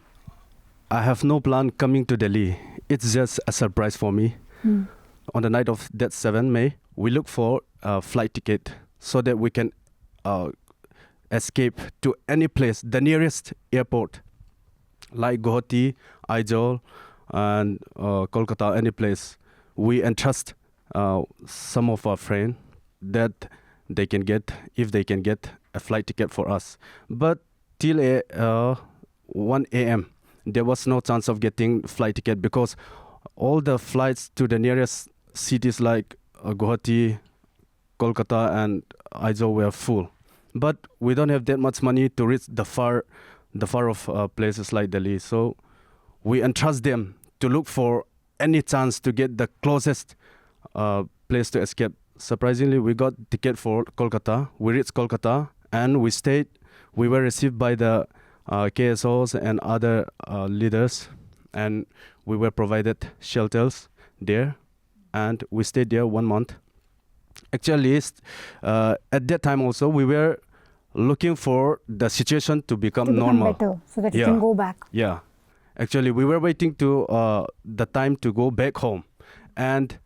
I have no plan coming to Delhi. It's just a surprise for me. On the night of that 7 May, we look for a flight ticket so that we can escape to any place, the nearest airport, like Guwahati, Aizawl, and Kolkata, any place. We entrust some of our friends that they can get, if they can get a flight ticket for us. But till 1 a.m., there was no chance of getting flight ticket because all the flights to the nearest cities like Guwahati, Kolkata and Aizawl were full. But we don't have that much money to reach the far of places like Delhi. So we entrust them to look for any chance to get the closest place to escape. Surprisingly, we got ticket for Kolkata. We reached Kolkata and we stayed. We were received by the KSOs and other leaders, and we were provided shelters there, and we stayed there 1 month. Actually, at that time also, we were looking for the situation to become normal. Better, so that you can go back. Yeah. Actually, we were waiting to the time to go back home. And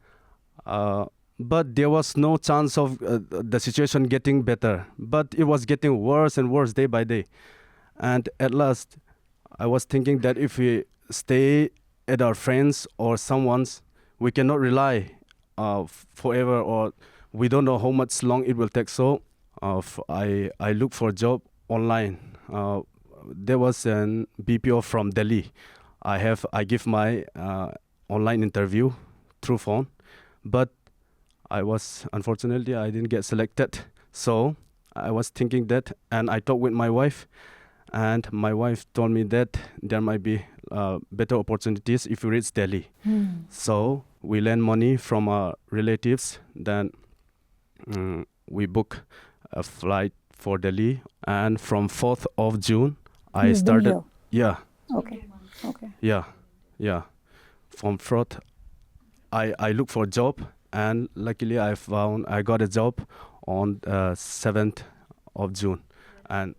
but there was no chance of the situation getting better. But it was getting worse and worse day by day. And at last, I was thinking that if we stay at our friends or someone's, we cannot rely forever, or we don't know how much long it will take. So I looked for a job online. There was an BPO from Delhi. I give my online interview through phone, but unfortunately I didn't get selected. So I was thinking that, and I talked with my wife, and my wife told me that there might be better opportunities if you reach Delhi. So we lend money from our relatives. Then we book a flight for Delhi, and from 4th of June, I started. Yeah. Okay. Yeah. From 4th, I look for a job, and luckily I got a job on 7th of June, and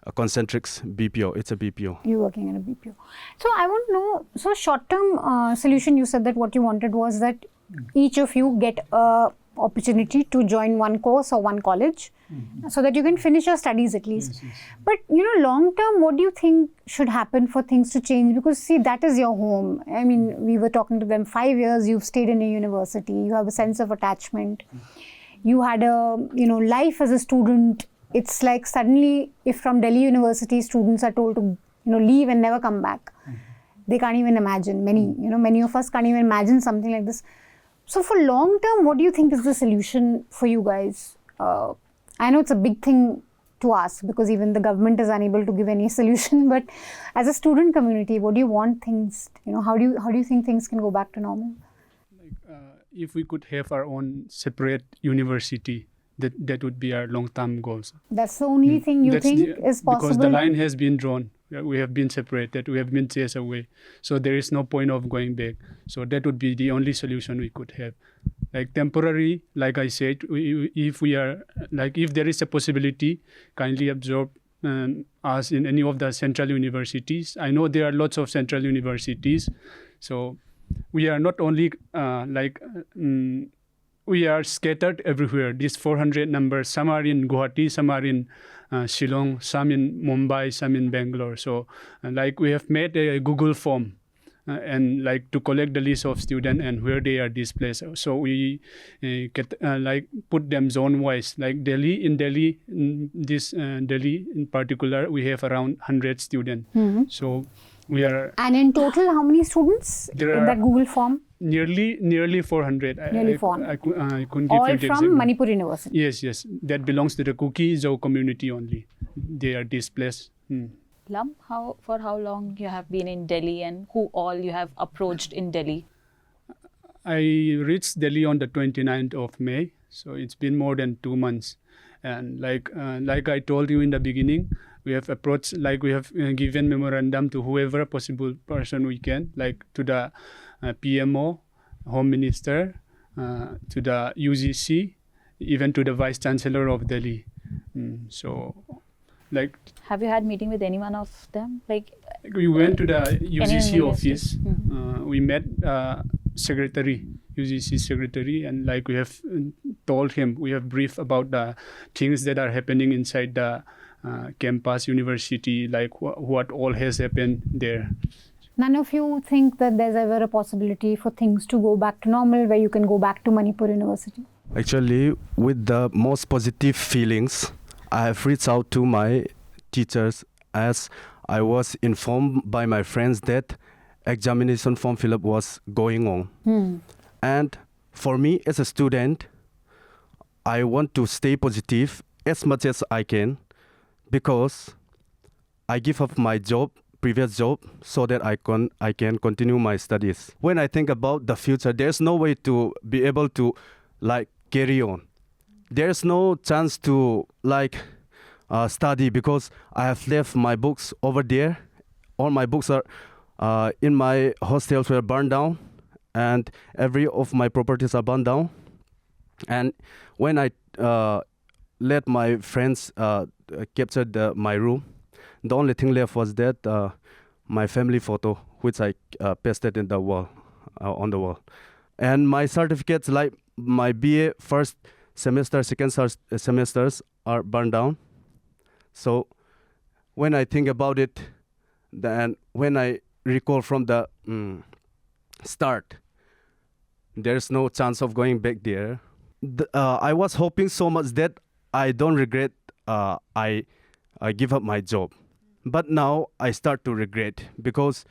a Concentrix BPO. It's a BPO. You're working in a BPO. So I want to know, so short-term solution, you said that what you wanted was that each of you get a opportunity to join one course or one college, so that you can finish your studies at least. Yes. But long-term, what do you think should happen for things to change? Because see, that is your home. I mean, we were talking to them, 5 years you've stayed in a university, you have a sense of attachment, you had a life as a student. It's like suddenly, if from Delhi University students are told to leave and never come back, they can't even imagine. Many of us can't even imagine something like this. So for long term, what do you think is the solution for you guys? I know it's a big thing to ask because even the government is unable to give any solution. But as a student community, what do you want things? How do you think things can go back to normal? If we could have our own separate university, that would be our long-term goals. That's the only thing you think is possible? Because the line has been drawn. We have been separated. We have been chased away. So there is no point of going back. So that would be the only solution we could have. Like temporary, like I said, if there is a possibility, kindly absorb us in any of the central universities. I know there are lots of central universities. So we are not only we are scattered everywhere. These 400 numbers, some are in Guwahati, some are in Shillong, some in Mumbai, some in Bangalore. So we have made a Google form and to collect the list of students and where they are displaced. So we put them zone-wise. Like Delhi in particular, we have around 100 students. So we are. And in total, how many students in that Google form? Nearly 400. Nearly 400. I couldn't give all you the from exact Manipur University. Yes. That belongs to the Kuki community only. They are displaced. Lam, for how long you have been in Delhi and who all you have approached in Delhi? I reached Delhi on the 29th of May. So it's been more than 2 months. And like I told you in the beginning, we have approached, we have given memorandum to whoever possible person we can, to the PMO, Home Minister, to the UGC, even to the Vice Chancellor of Delhi. Have you had meeting with any one of them? We went to the UGC office. We met UGC secretary, and we have told him, we have briefed about the things that are happening inside the campus university, what all has happened there. None of you think that there's ever a possibility for things to go back to normal, where you can go back to Manipur University? Actually, with the most positive feelings, I have reached out to my teachers as I was informed by my friends that examination form fill-up was going on. And for me as a student, I want to stay positive as much as I can because I give up my previous job, so that I can continue my studies. When I think about the future, there's no way to be able to carry on. There's no chance to study because I have left my books over there. All my books are in my hostels were burned down, and every of my properties are burned down. And when I let my friends capture my room, the only thing left was that my family photo, which I pasted in the wall, on the wall. And my certificates, like my BA first semester, second semesters, are burned down. So when I think about it, then when I recall from the start, there's no chance of going back there. I was hoping so much that I don't regret I give up my job. But now I start to regret because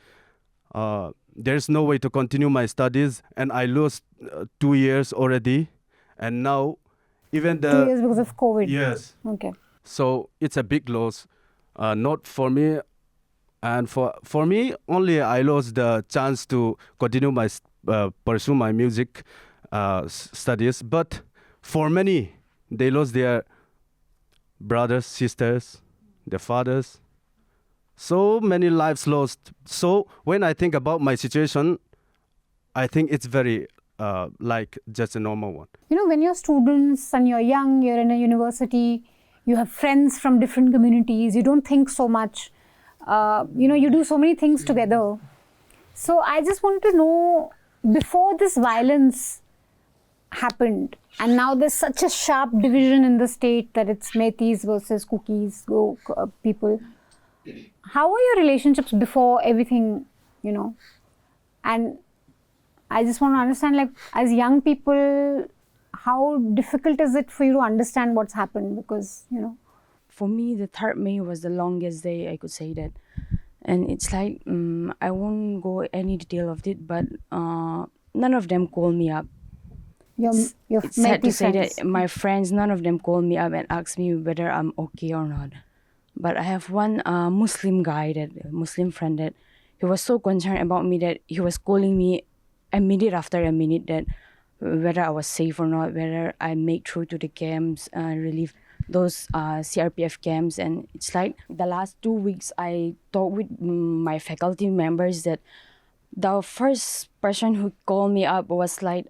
there's no way to continue my studies, and I lost 2 years already. And now even 2 years because of COVID. Yes. Okay. So it's a big loss, not for me, and for me only. I lost the chance to continue my pursue my music studies. But for many, they lost their brothers, sisters, their fathers. So many lives lost. So when I think about my situation, I think it's very like just a normal one. You know, when you're students and you're young, you're in a university, you have friends from different communities, you don't think so much. You do so many things together. So I just want to know, before this violence happened, and now there's such a sharp division in the state that it's Metis versus Kukis people. How were your relationships before everything, And I just want to understand, as young people, how difficult is it for you to understand what's happened? Because, For me, the 3rd May was the longest day, I could say that. And it's like, I won't go any detail of it, but none of them called me up. It's sad to say that my friends, none of them called me up and asked me whether I'm okay or not. But I have one Muslim Muslim friend that he was so concerned about me that he was calling me a minute after a minute that whether I was safe or not, whether I made through to the camps, relieve those CRPF camps. And it's like the last 2 weeks I talked with my faculty members that the first person who called me up was like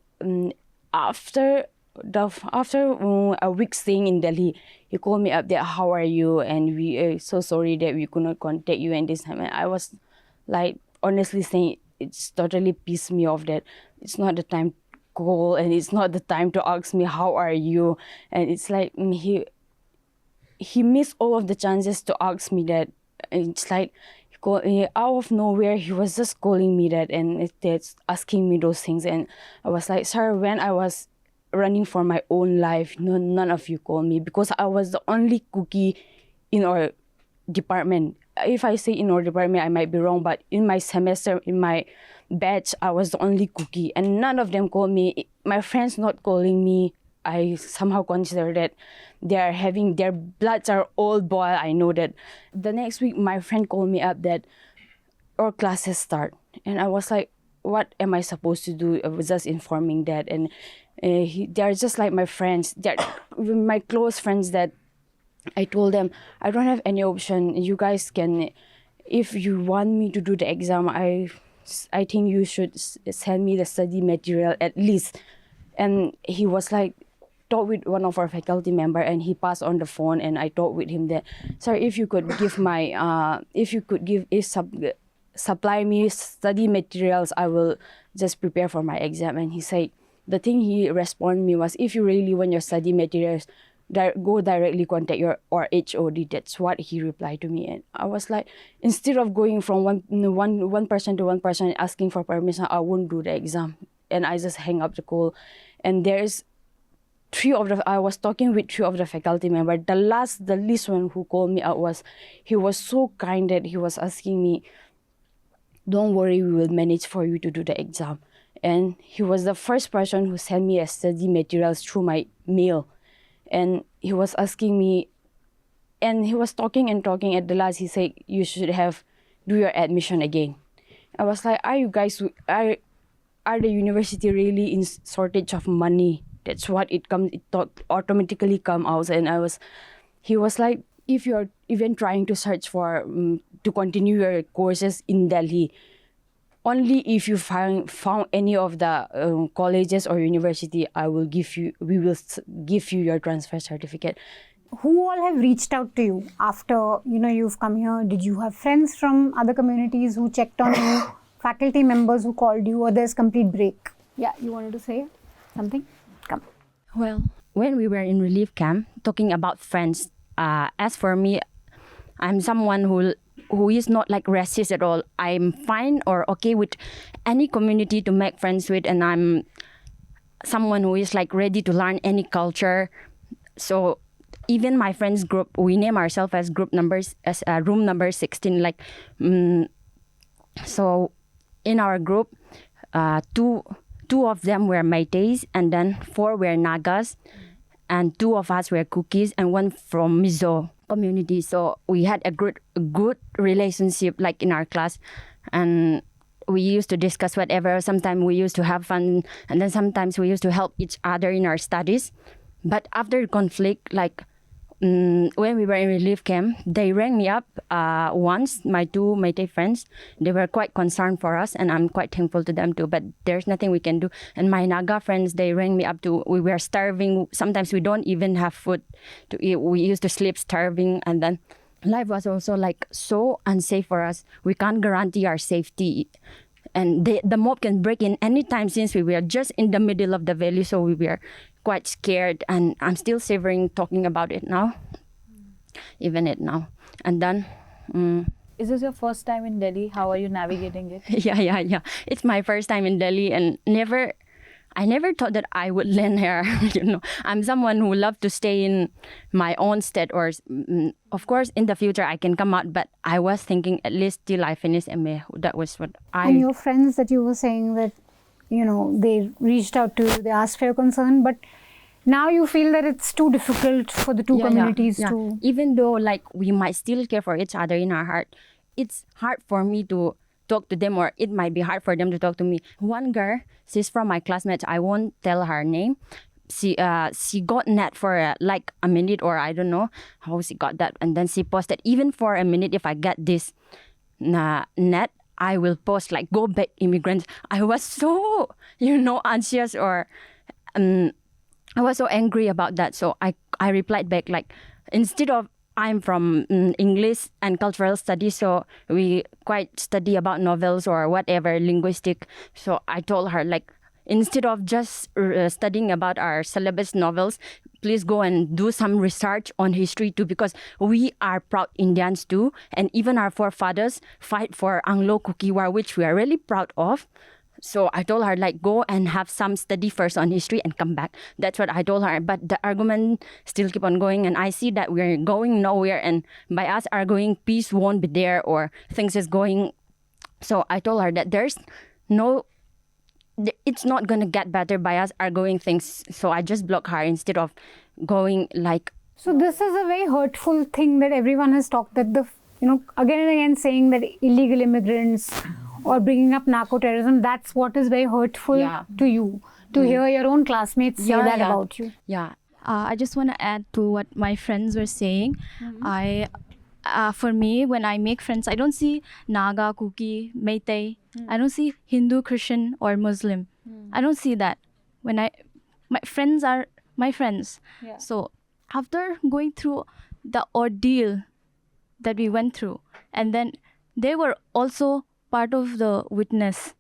after a week staying in Delhi, he called me up that how are you, and we are so sorry that we could not contact you and this time. And I was like honestly saying it's totally pissed me off that it's not the time to call and it's not the time to ask me how are you. And it's like he missed all of the chances to ask me that. And it's like out of nowhere he was just calling me that and it's asking me those things. And I was like, sir, when I was running for my own life, none of you called me, because I was the only Kuki in our department. If I say in our department, I might be wrong, but in my semester, in my batch, I was the only Kuki, and none of them called me. My friends not calling me, I somehow consider that their bloods are all boiled. I know that. The next week, my friend called me up that our classes start, and I was like, what am I supposed to do? I was just informing that, and they're just like my friends. They're my close friends that I told them, I don't have any option. You guys can, if you want me to do the exam, I think you should send me the study material at least. And he was like, talk with one of our faculty member, and he passed on the phone, and I talked with him that, sir, if you could give supply me study materials, I will just prepare for my exam. And he said, the thing he responded me was, if you really want your study materials, go directly contact your HOD. That's what he replied to me. And I was like, instead of going from one person to one person asking for permission, I won't do the exam. And I just hang up the call. And there's I was talking with 3 of the faculty members. The least one who called me out he was so kind that he was asking me, don't worry, we will manage for you to do the exam. And he was the first person who sent me a study materials through my mail. And he was asking me, and he was talking and talking. At the last, he said, you should do your admission again. I was like, are the university really in shortage of money? That's what it automatically come out. And he was like, if you're even trying to search for, to continue your courses in Delhi, only if you found any of the colleges or university, we will give you your transfer certificate. Who all have reached out to you after you've come here? Did you have friends from other communities who checked on you? Faculty members who called you, or there's complete break? Yeah, you wanted to say something? Come. Well, when we were in relief camp, talking about friends, as for me, I'm someone who is not like racist at all. I'm fine or okay with any community to make friends with, and I'm someone who is like ready to learn any culture. So even my friends group, we name ourselves as room number 16. Like, so in our group, two of them were Meiteis, and then 4 were Nagas, and 2 of us were Kukis, and 1 from Mizo community. So we had a good relationship, like in our class, and we used to discuss whatever. Sometimes we used to have fun, and then sometimes we used to help each other in our studies. But after the conflict, like when we were in relief camp, they rang me up once, my 2 Meitei friends. They were quite concerned for us, and I'm quite thankful to them too, but there's nothing we can do. And my Naga friends, they rang me up too. We were starving. Sometimes we don't even have food to eat. We used to sleep starving, and then life was also like so unsafe for us. We can't guarantee our safety. And the mob can break in anytime, since we were just in the middle of the valley, so we were quite scared, and I'm still shivering talking about it now, even it now. And then... Is this your first time in Delhi? How are you navigating it? Yeah. It's my first time in Delhi, and I never thought that I would land here. I'm someone who loves to stay in my own state, or of course in the future I can come out, but I was thinking at least till I finish MA. That was what And your friends that you were saying that, they reached out to you, they asked for your concern, but now you feel that it's too difficult for the two communities to... Even though like we might still care for each other in our heart, it's hard for me to talk to them, or it might be hard for them to talk to me. One girl, she's from my classmates, I won't tell her name. She got net for like a minute, or I don't know how she got that. And then she posted, even for a minute, if I get this net, I will post like, go back immigrants. I was so, anxious, or I was so angry about that. So I replied back like, instead of, I'm from English and cultural studies, so we quite study about novels or whatever, linguistic. So I told her like, instead of just studying about our syllabus novels, please go and do some research on history too, because we are proud Indians too. And even our forefathers fight for Anglo-Kuki War, which we are really proud of. So I told her, like, go and have some study first on history and come back. That's what I told her. But the argument still keep on going, and I see that we're going nowhere. And by us arguing, peace won't be there, or things is going. So I told her that it's not going to get better by us arguing things. So I just block her instead of going like... So this is a very hurtful thing that everyone has talked, that again and again saying that illegal immigrants or bringing up narco-terrorism, that's what is very hurtful to you, to hear your own classmates say that about you. Yeah. I just want to add to what my friends were saying. For me, when I make friends, I don't see Naga, Kuki, Meitei. I don't see Hindu, Christian, or Muslim. I don't see that. My friends are my friends. Yeah. So after going through the ordeal that we went through, and then they were also part of the witness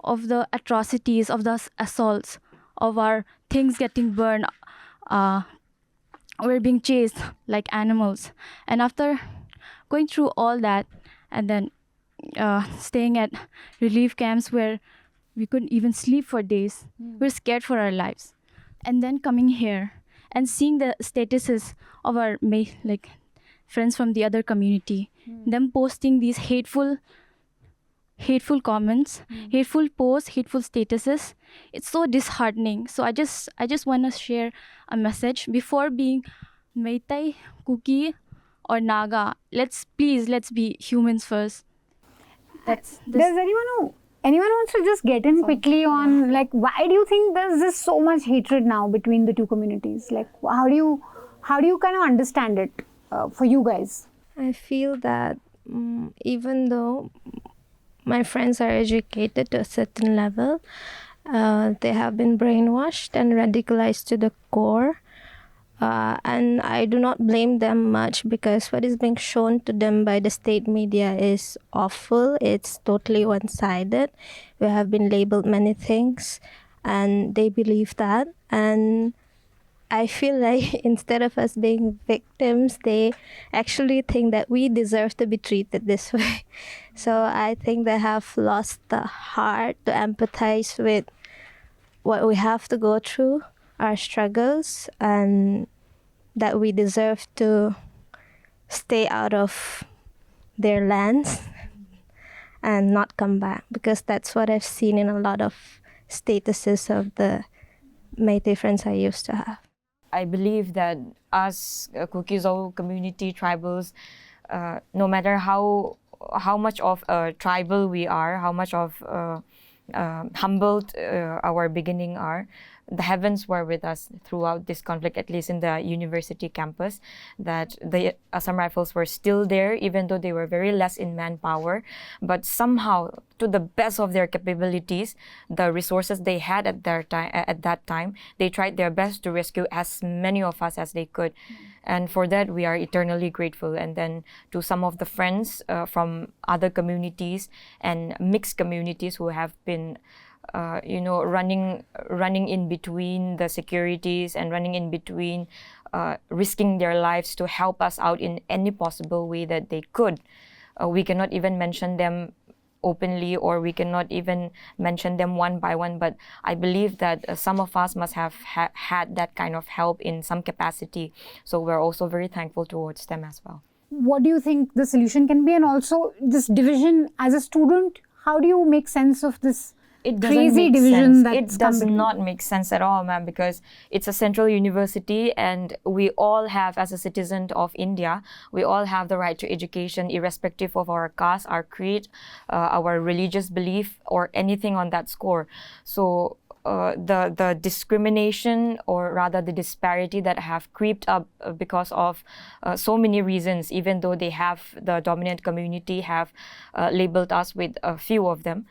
of the atrocities, of the assaults, of our things getting burned. We're being chased like animals. And after going through all that, and then staying at relief camps where we couldn't even sleep for days, we're scared for our lives. and then coming here and seeing the statuses of our like friends from the other community, them posting these hateful comments, hateful posts, hateful statuses, it's so disheartening. So I just want to share a message before being Meitei, Kuki, or Naga. Let's be humans first. Does anyone wants to just get in quickly on, like, why do you think there's just so much hatred now between the two communities? Like, how do you kind of understand it for you guys? I feel that even though my friends are educated to a certain level, they have been brainwashed and radicalized to the core. And I do not blame them much, because what is being shown to them by the state media is awful. It's totally one-sided. We have been labeled many things, and they believe that. And I feel like instead of us being victims, they actually think that we deserve to be treated this way. So I think they have lost the heart to empathize with what we have to go through, our struggles, and that we deserve to stay out of their lands and not come back, because that's what I've seen in a lot of statuses of the Métis friends I used to have. I believe that us Kukis community tribals, no matter how much of a tribal we are, how much of humbled our beginning are, the heavens were with us throughout this conflict, at least in the university campus, that the Assam Rifles were still there, even though they were very less in manpower. But somehow, to the best of their capabilities, the resources they had at that time, they tried their best to rescue as many of us as they could. And for that, we are eternally grateful. And then to some of the friends from other communities and mixed communities who have been running in between the securities and running in between, risking their lives to help us out in any possible way that they could. We cannot even mention them openly, or we cannot even mention them one by one, but I believe that some of us must have had that kind of help in some capacity. So we're also very thankful towards them as well. What do you think the solution can be? And also this division as a student, how do you make sense of this crazy division that's It does not make sense at all, ma'am, because it's a central university, and we all have, as a citizen of India, we all have the right to education, irrespective of our caste, our creed, our religious belief, or anything on that score. So the discrimination, or rather the disparity that have creeped up because of so many reasons, even though they have, the dominant community have labeled us with a few of them.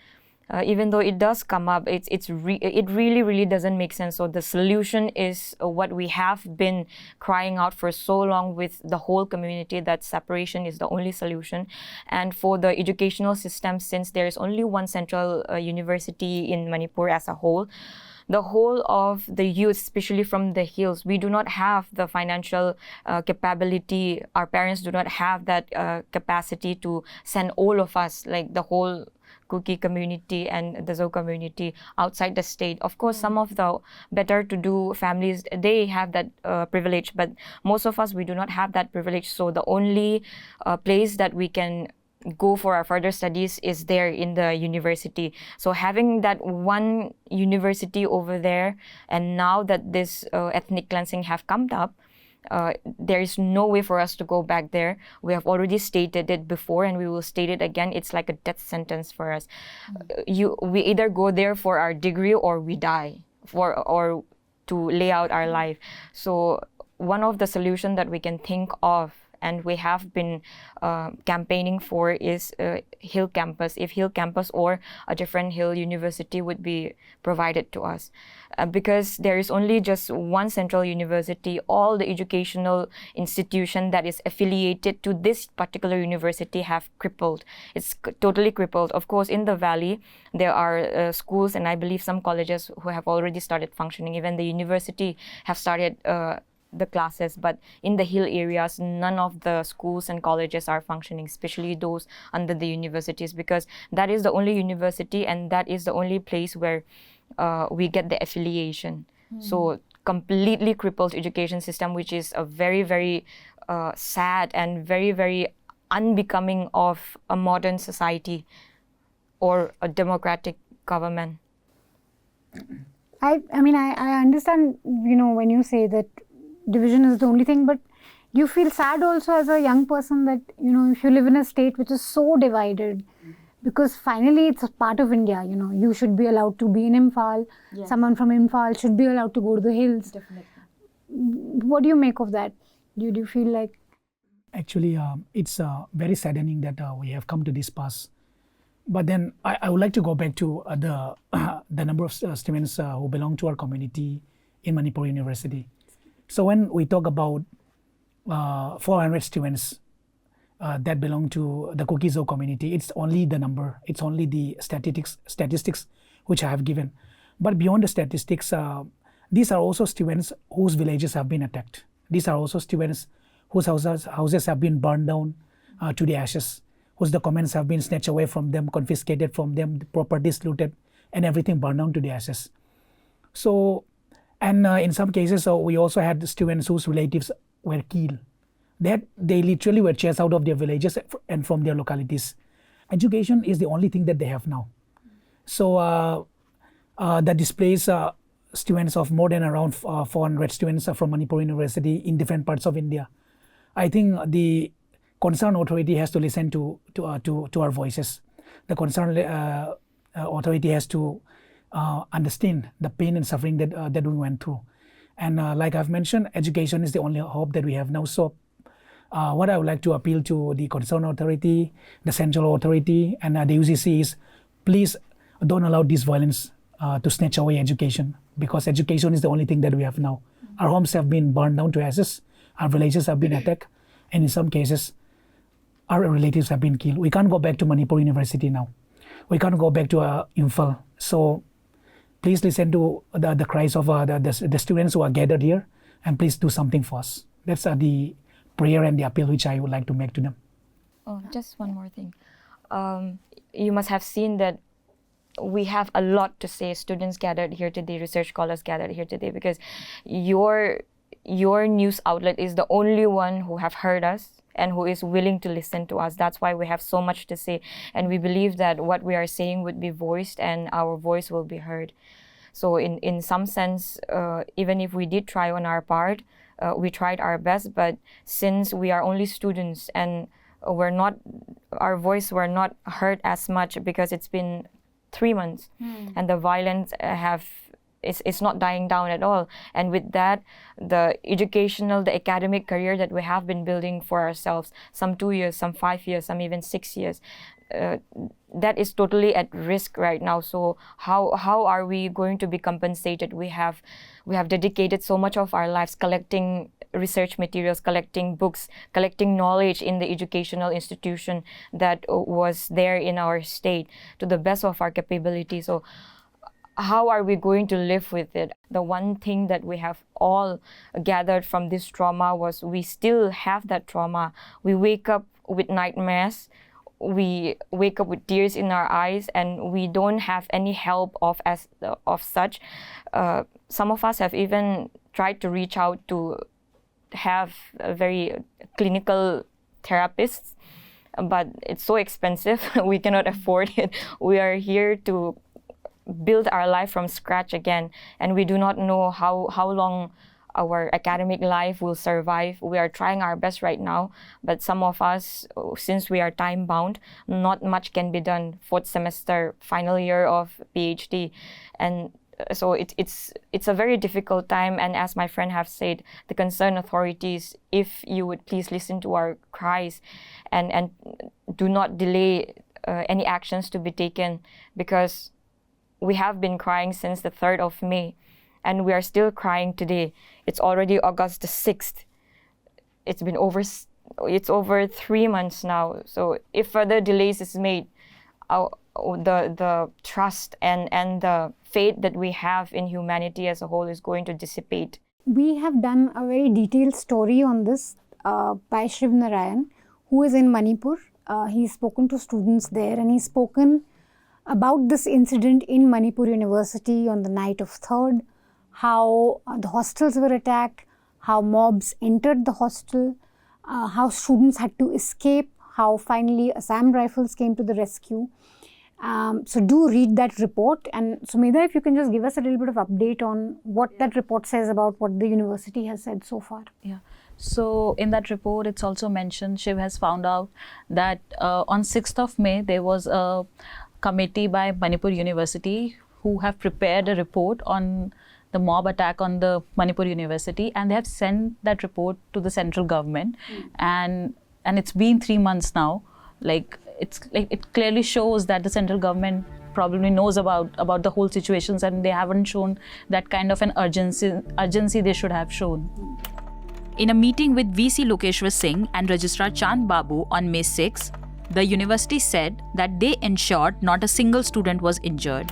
Even though it does come up, it really doesn't make sense. So the solution is what we have been crying out for so long with the whole community, that separation is the only solution. And for the educational system, since there is only one central university in Manipur as a whole, the whole of the youth, especially from the hills, we do not have the financial capability. Our parents do not have that capacity to send all of us, like the whole Kuki community and the Zo community, outside the state. Of course, some of the better-to-do families, they have that privilege, but most of us, we do not have that privilege. So the only place that we can go for our further studies is there in the university. So having that one university over there, and now that this ethnic cleansing have come up, there is no way for us to go back there. We have already stated it before, and we will state it again. It's like a death sentence for us. We either go there for our degree, or we die or to lay out our life. So one of the solutions that we can think of, and we have been campaigning for, is Hill campus. If Hill campus or a different Hill university would be provided to us. Because there is only just one central university, all the educational institution that is affiliated to this particular university have crippled. It's totally crippled. Of course, in the valley, there are schools, and I believe some colleges who have already started functioning. Even the university have started the classes, but in the hill areas, none of the schools and colleges are functioning, especially those under the universities, because that is the only university and that is the only place where we get the affiliation. So completely crippled education system, which is a very, very sad and very, very unbecoming of a modern society or a democratic government. I mean, I understand, when you say that division is the only thing, but you feel sad also as a young person that, if you live in a state which is so divided, because finally it's a part of India, you should be allowed to be in Imphal, someone from Imphal should be allowed to go to the hills. Definitely. What do you make of that? Do you feel like... Actually, it's very saddening that we have come to this pass. But then I would like to go back to the number of students who belong to our community in Manipur University. So when we talk about 400 students that belong to the Kukis community, it's only the number, it's only the statistics which I have given. But beyond the statistics, these are also students whose villages have been attacked. These are also students whose houses have been burned down to the ashes, whose documents have been snatched away from them, confiscated from them, the properties looted, and everything burned down to the ashes. So, and in some cases, we also had students whose relatives were killed. They literally were chased out of their villages and from their localities. Education is the only thing that they have now. So the displaced students of more than around 400 students from Manipur University in different parts of India, I think the concerned authority has to listen to our voices. The concerned authority has to understand the pain and suffering that we went through. And like I've mentioned, education is the only hope that we have now. So what I would like to appeal to the concerned authority, the central authority, and the UGC is, please don't allow this violence to snatch away education, because education is the only thing that we have now. Our homes have been burned down to ashes, our villages have been attacked, and in some cases, our relatives have been killed. We can't go back to Manipur University now. We can't go back to Imphal. So please listen to the cries of the students who are gathered here, and please do something for us. That's the prayer and the appeal which I would like to make to them. Oh, just one more thing. You must have seen that we have a lot to say, students gathered here today, research scholars gathered here today, because your news outlet is the only one who have heard us and who is willing to listen to us. That's why we have so much to say, and we believe that what we are saying would be voiced and our voice will be heard. So in some sense, even if we did try on our part, we tried our best, but since we are only students and our voice were not heard as much because it's been 3 months and the violence it's not dying down at all. And with that, the academic career that we have been building for ourselves, some 2 years, some 5 years, some even 6 years, that is totally at risk right now. So how are we going to be compensated? We have dedicated so much of our lives collecting research materials, collecting books, collecting knowledge in the educational institution that was there in our state to the best of our capability. So how are we going to live with it? The one thing that we have all gathered from this trauma was we still have that trauma. We wake up with nightmares. We wake up with tears in our eyes, and we don't have any help of such. Some of us have even tried to reach out to have a very clinical therapists, but it's so expensive. We cannot afford it. We are here to build our life from scratch again, and we do not know how long our academic life will survive. We are trying our best right now, but some of us, since we are time bound, not much can be done. 4th semester, final year of PhD, and so it's a very difficult time. And as my friend have said, the concerned authorities, if you would please listen to our cries and do not delay any actions to be taken, because we have been crying since the 3rd of May, and we are still crying today. It's already August the 6th. It's over 3 months now. So if further delays is made, the trust and the faith that we have in humanity as a whole is going to dissipate. We have done a very detailed story on this by Shiv Narayan, who is in Manipur. He's spoken to students there, and he's spoken about this incident in Manipur University on the night of 3rd, how the hostels were attacked, how mobs entered the hostel, how students had to escape, how finally Assam Rifles came to the rescue. So do read that report. And Sumedha, if you can just give us a little bit of update on what that report says about what the university has said so far. Yeah. So in that report, it's also mentioned, Shiv has found out that on 6th of May, there was a committee by Manipur University who have prepared a report on the mob attack on the Manipur University, and they have sent that report to the central government. And it's been 3 months now. It clearly shows that the central government probably knows about the whole situations, and they haven't shown that kind of an urgency they should have shown. In a meeting with VC Lokeshwar Singh and Registrar Chand Babu on May 6, the university said that they ensured not a single student was injured.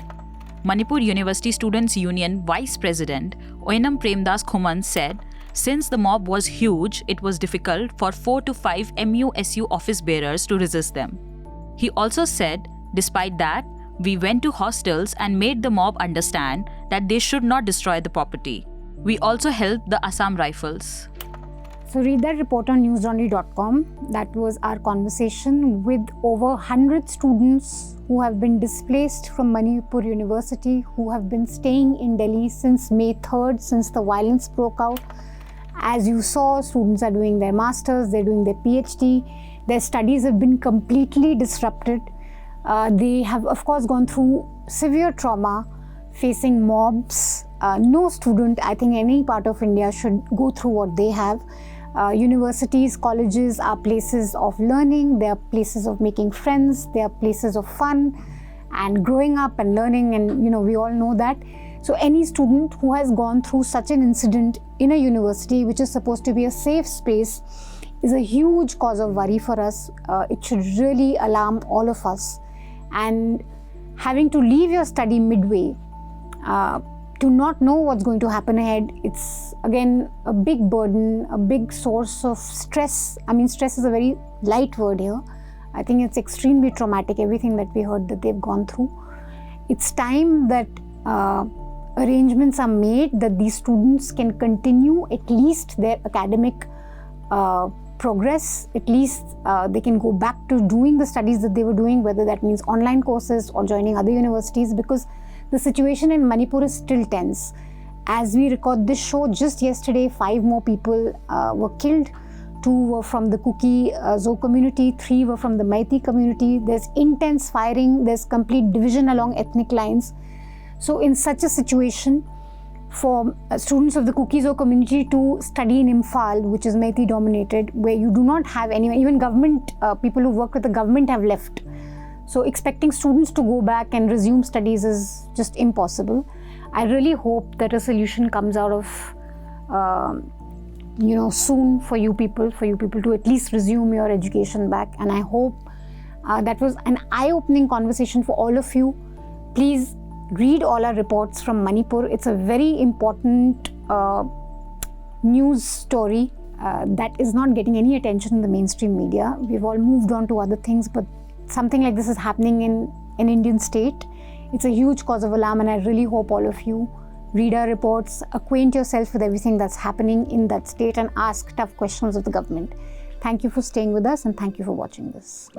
Manipur University Students' Union Vice President Oinam Premdas Khuman said, since the mob was huge, it was difficult for 4 to 5 MUSU office bearers to resist them. He also said, despite that, we went to hostels and made the mob understand that they should not destroy the property. We also helped the Assam Rifles. So read that report on newslaundry.com. That was our conversation with over 100 students who have been displaced from Manipur University, who have been staying in Delhi since May 3rd, since the violence broke out. As you saw, students are doing their masters, they're doing their PhD. Their studies have been completely disrupted. They have, of course, gone through severe trauma, facing mobs. No student, I think any part of India should go through what they have. Universities, colleges are places of learning, they are places of making friends, they are places of fun and growing up and learning, and we all know that. So any student who has gone through such an incident in a university, which is supposed to be a safe space, is a huge cause of worry for us. It should really alarm all of us. And having to leave your study midway, to not know what's going to happen ahead, it's again a big burden, a big source of stress. I mean, stress is a very light word here. I think it's extremely traumatic, everything that we heard that they've gone through. It's time that arrangements are made that these students can continue at least their academic progress. At least they can go back to doing the studies that they were doing, whether that means online courses or joining other universities, because the situation in Manipur is still tense. As we record this show, just yesterday, 5 more people were killed. 2 were from the Kuki Zo community, 3 were from the Meitei community. There's intense firing, there's complete division along ethnic lines. So in such a situation, for students of the Kukis Zo community to study in Imphal, which is Meitei dominated, where you do not have anyone, even government, people who work with the government have left. So expecting students to go back and resume studies is just impossible. I really hope that a solution comes out of, soon for you people to at least resume your education back. And I hope that was an eye-opening conversation for all of you. Please read all our reports from Manipur. It's a very important news story that is not getting any attention in the mainstream media. We've all moved on to other things, but something like this is happening in an Indian state. It's a huge cause of alarm, and I really hope all of you read our reports, acquaint yourself with everything that's happening in that state, and ask tough questions of the government. Thank you for staying with us, and thank you for watching this.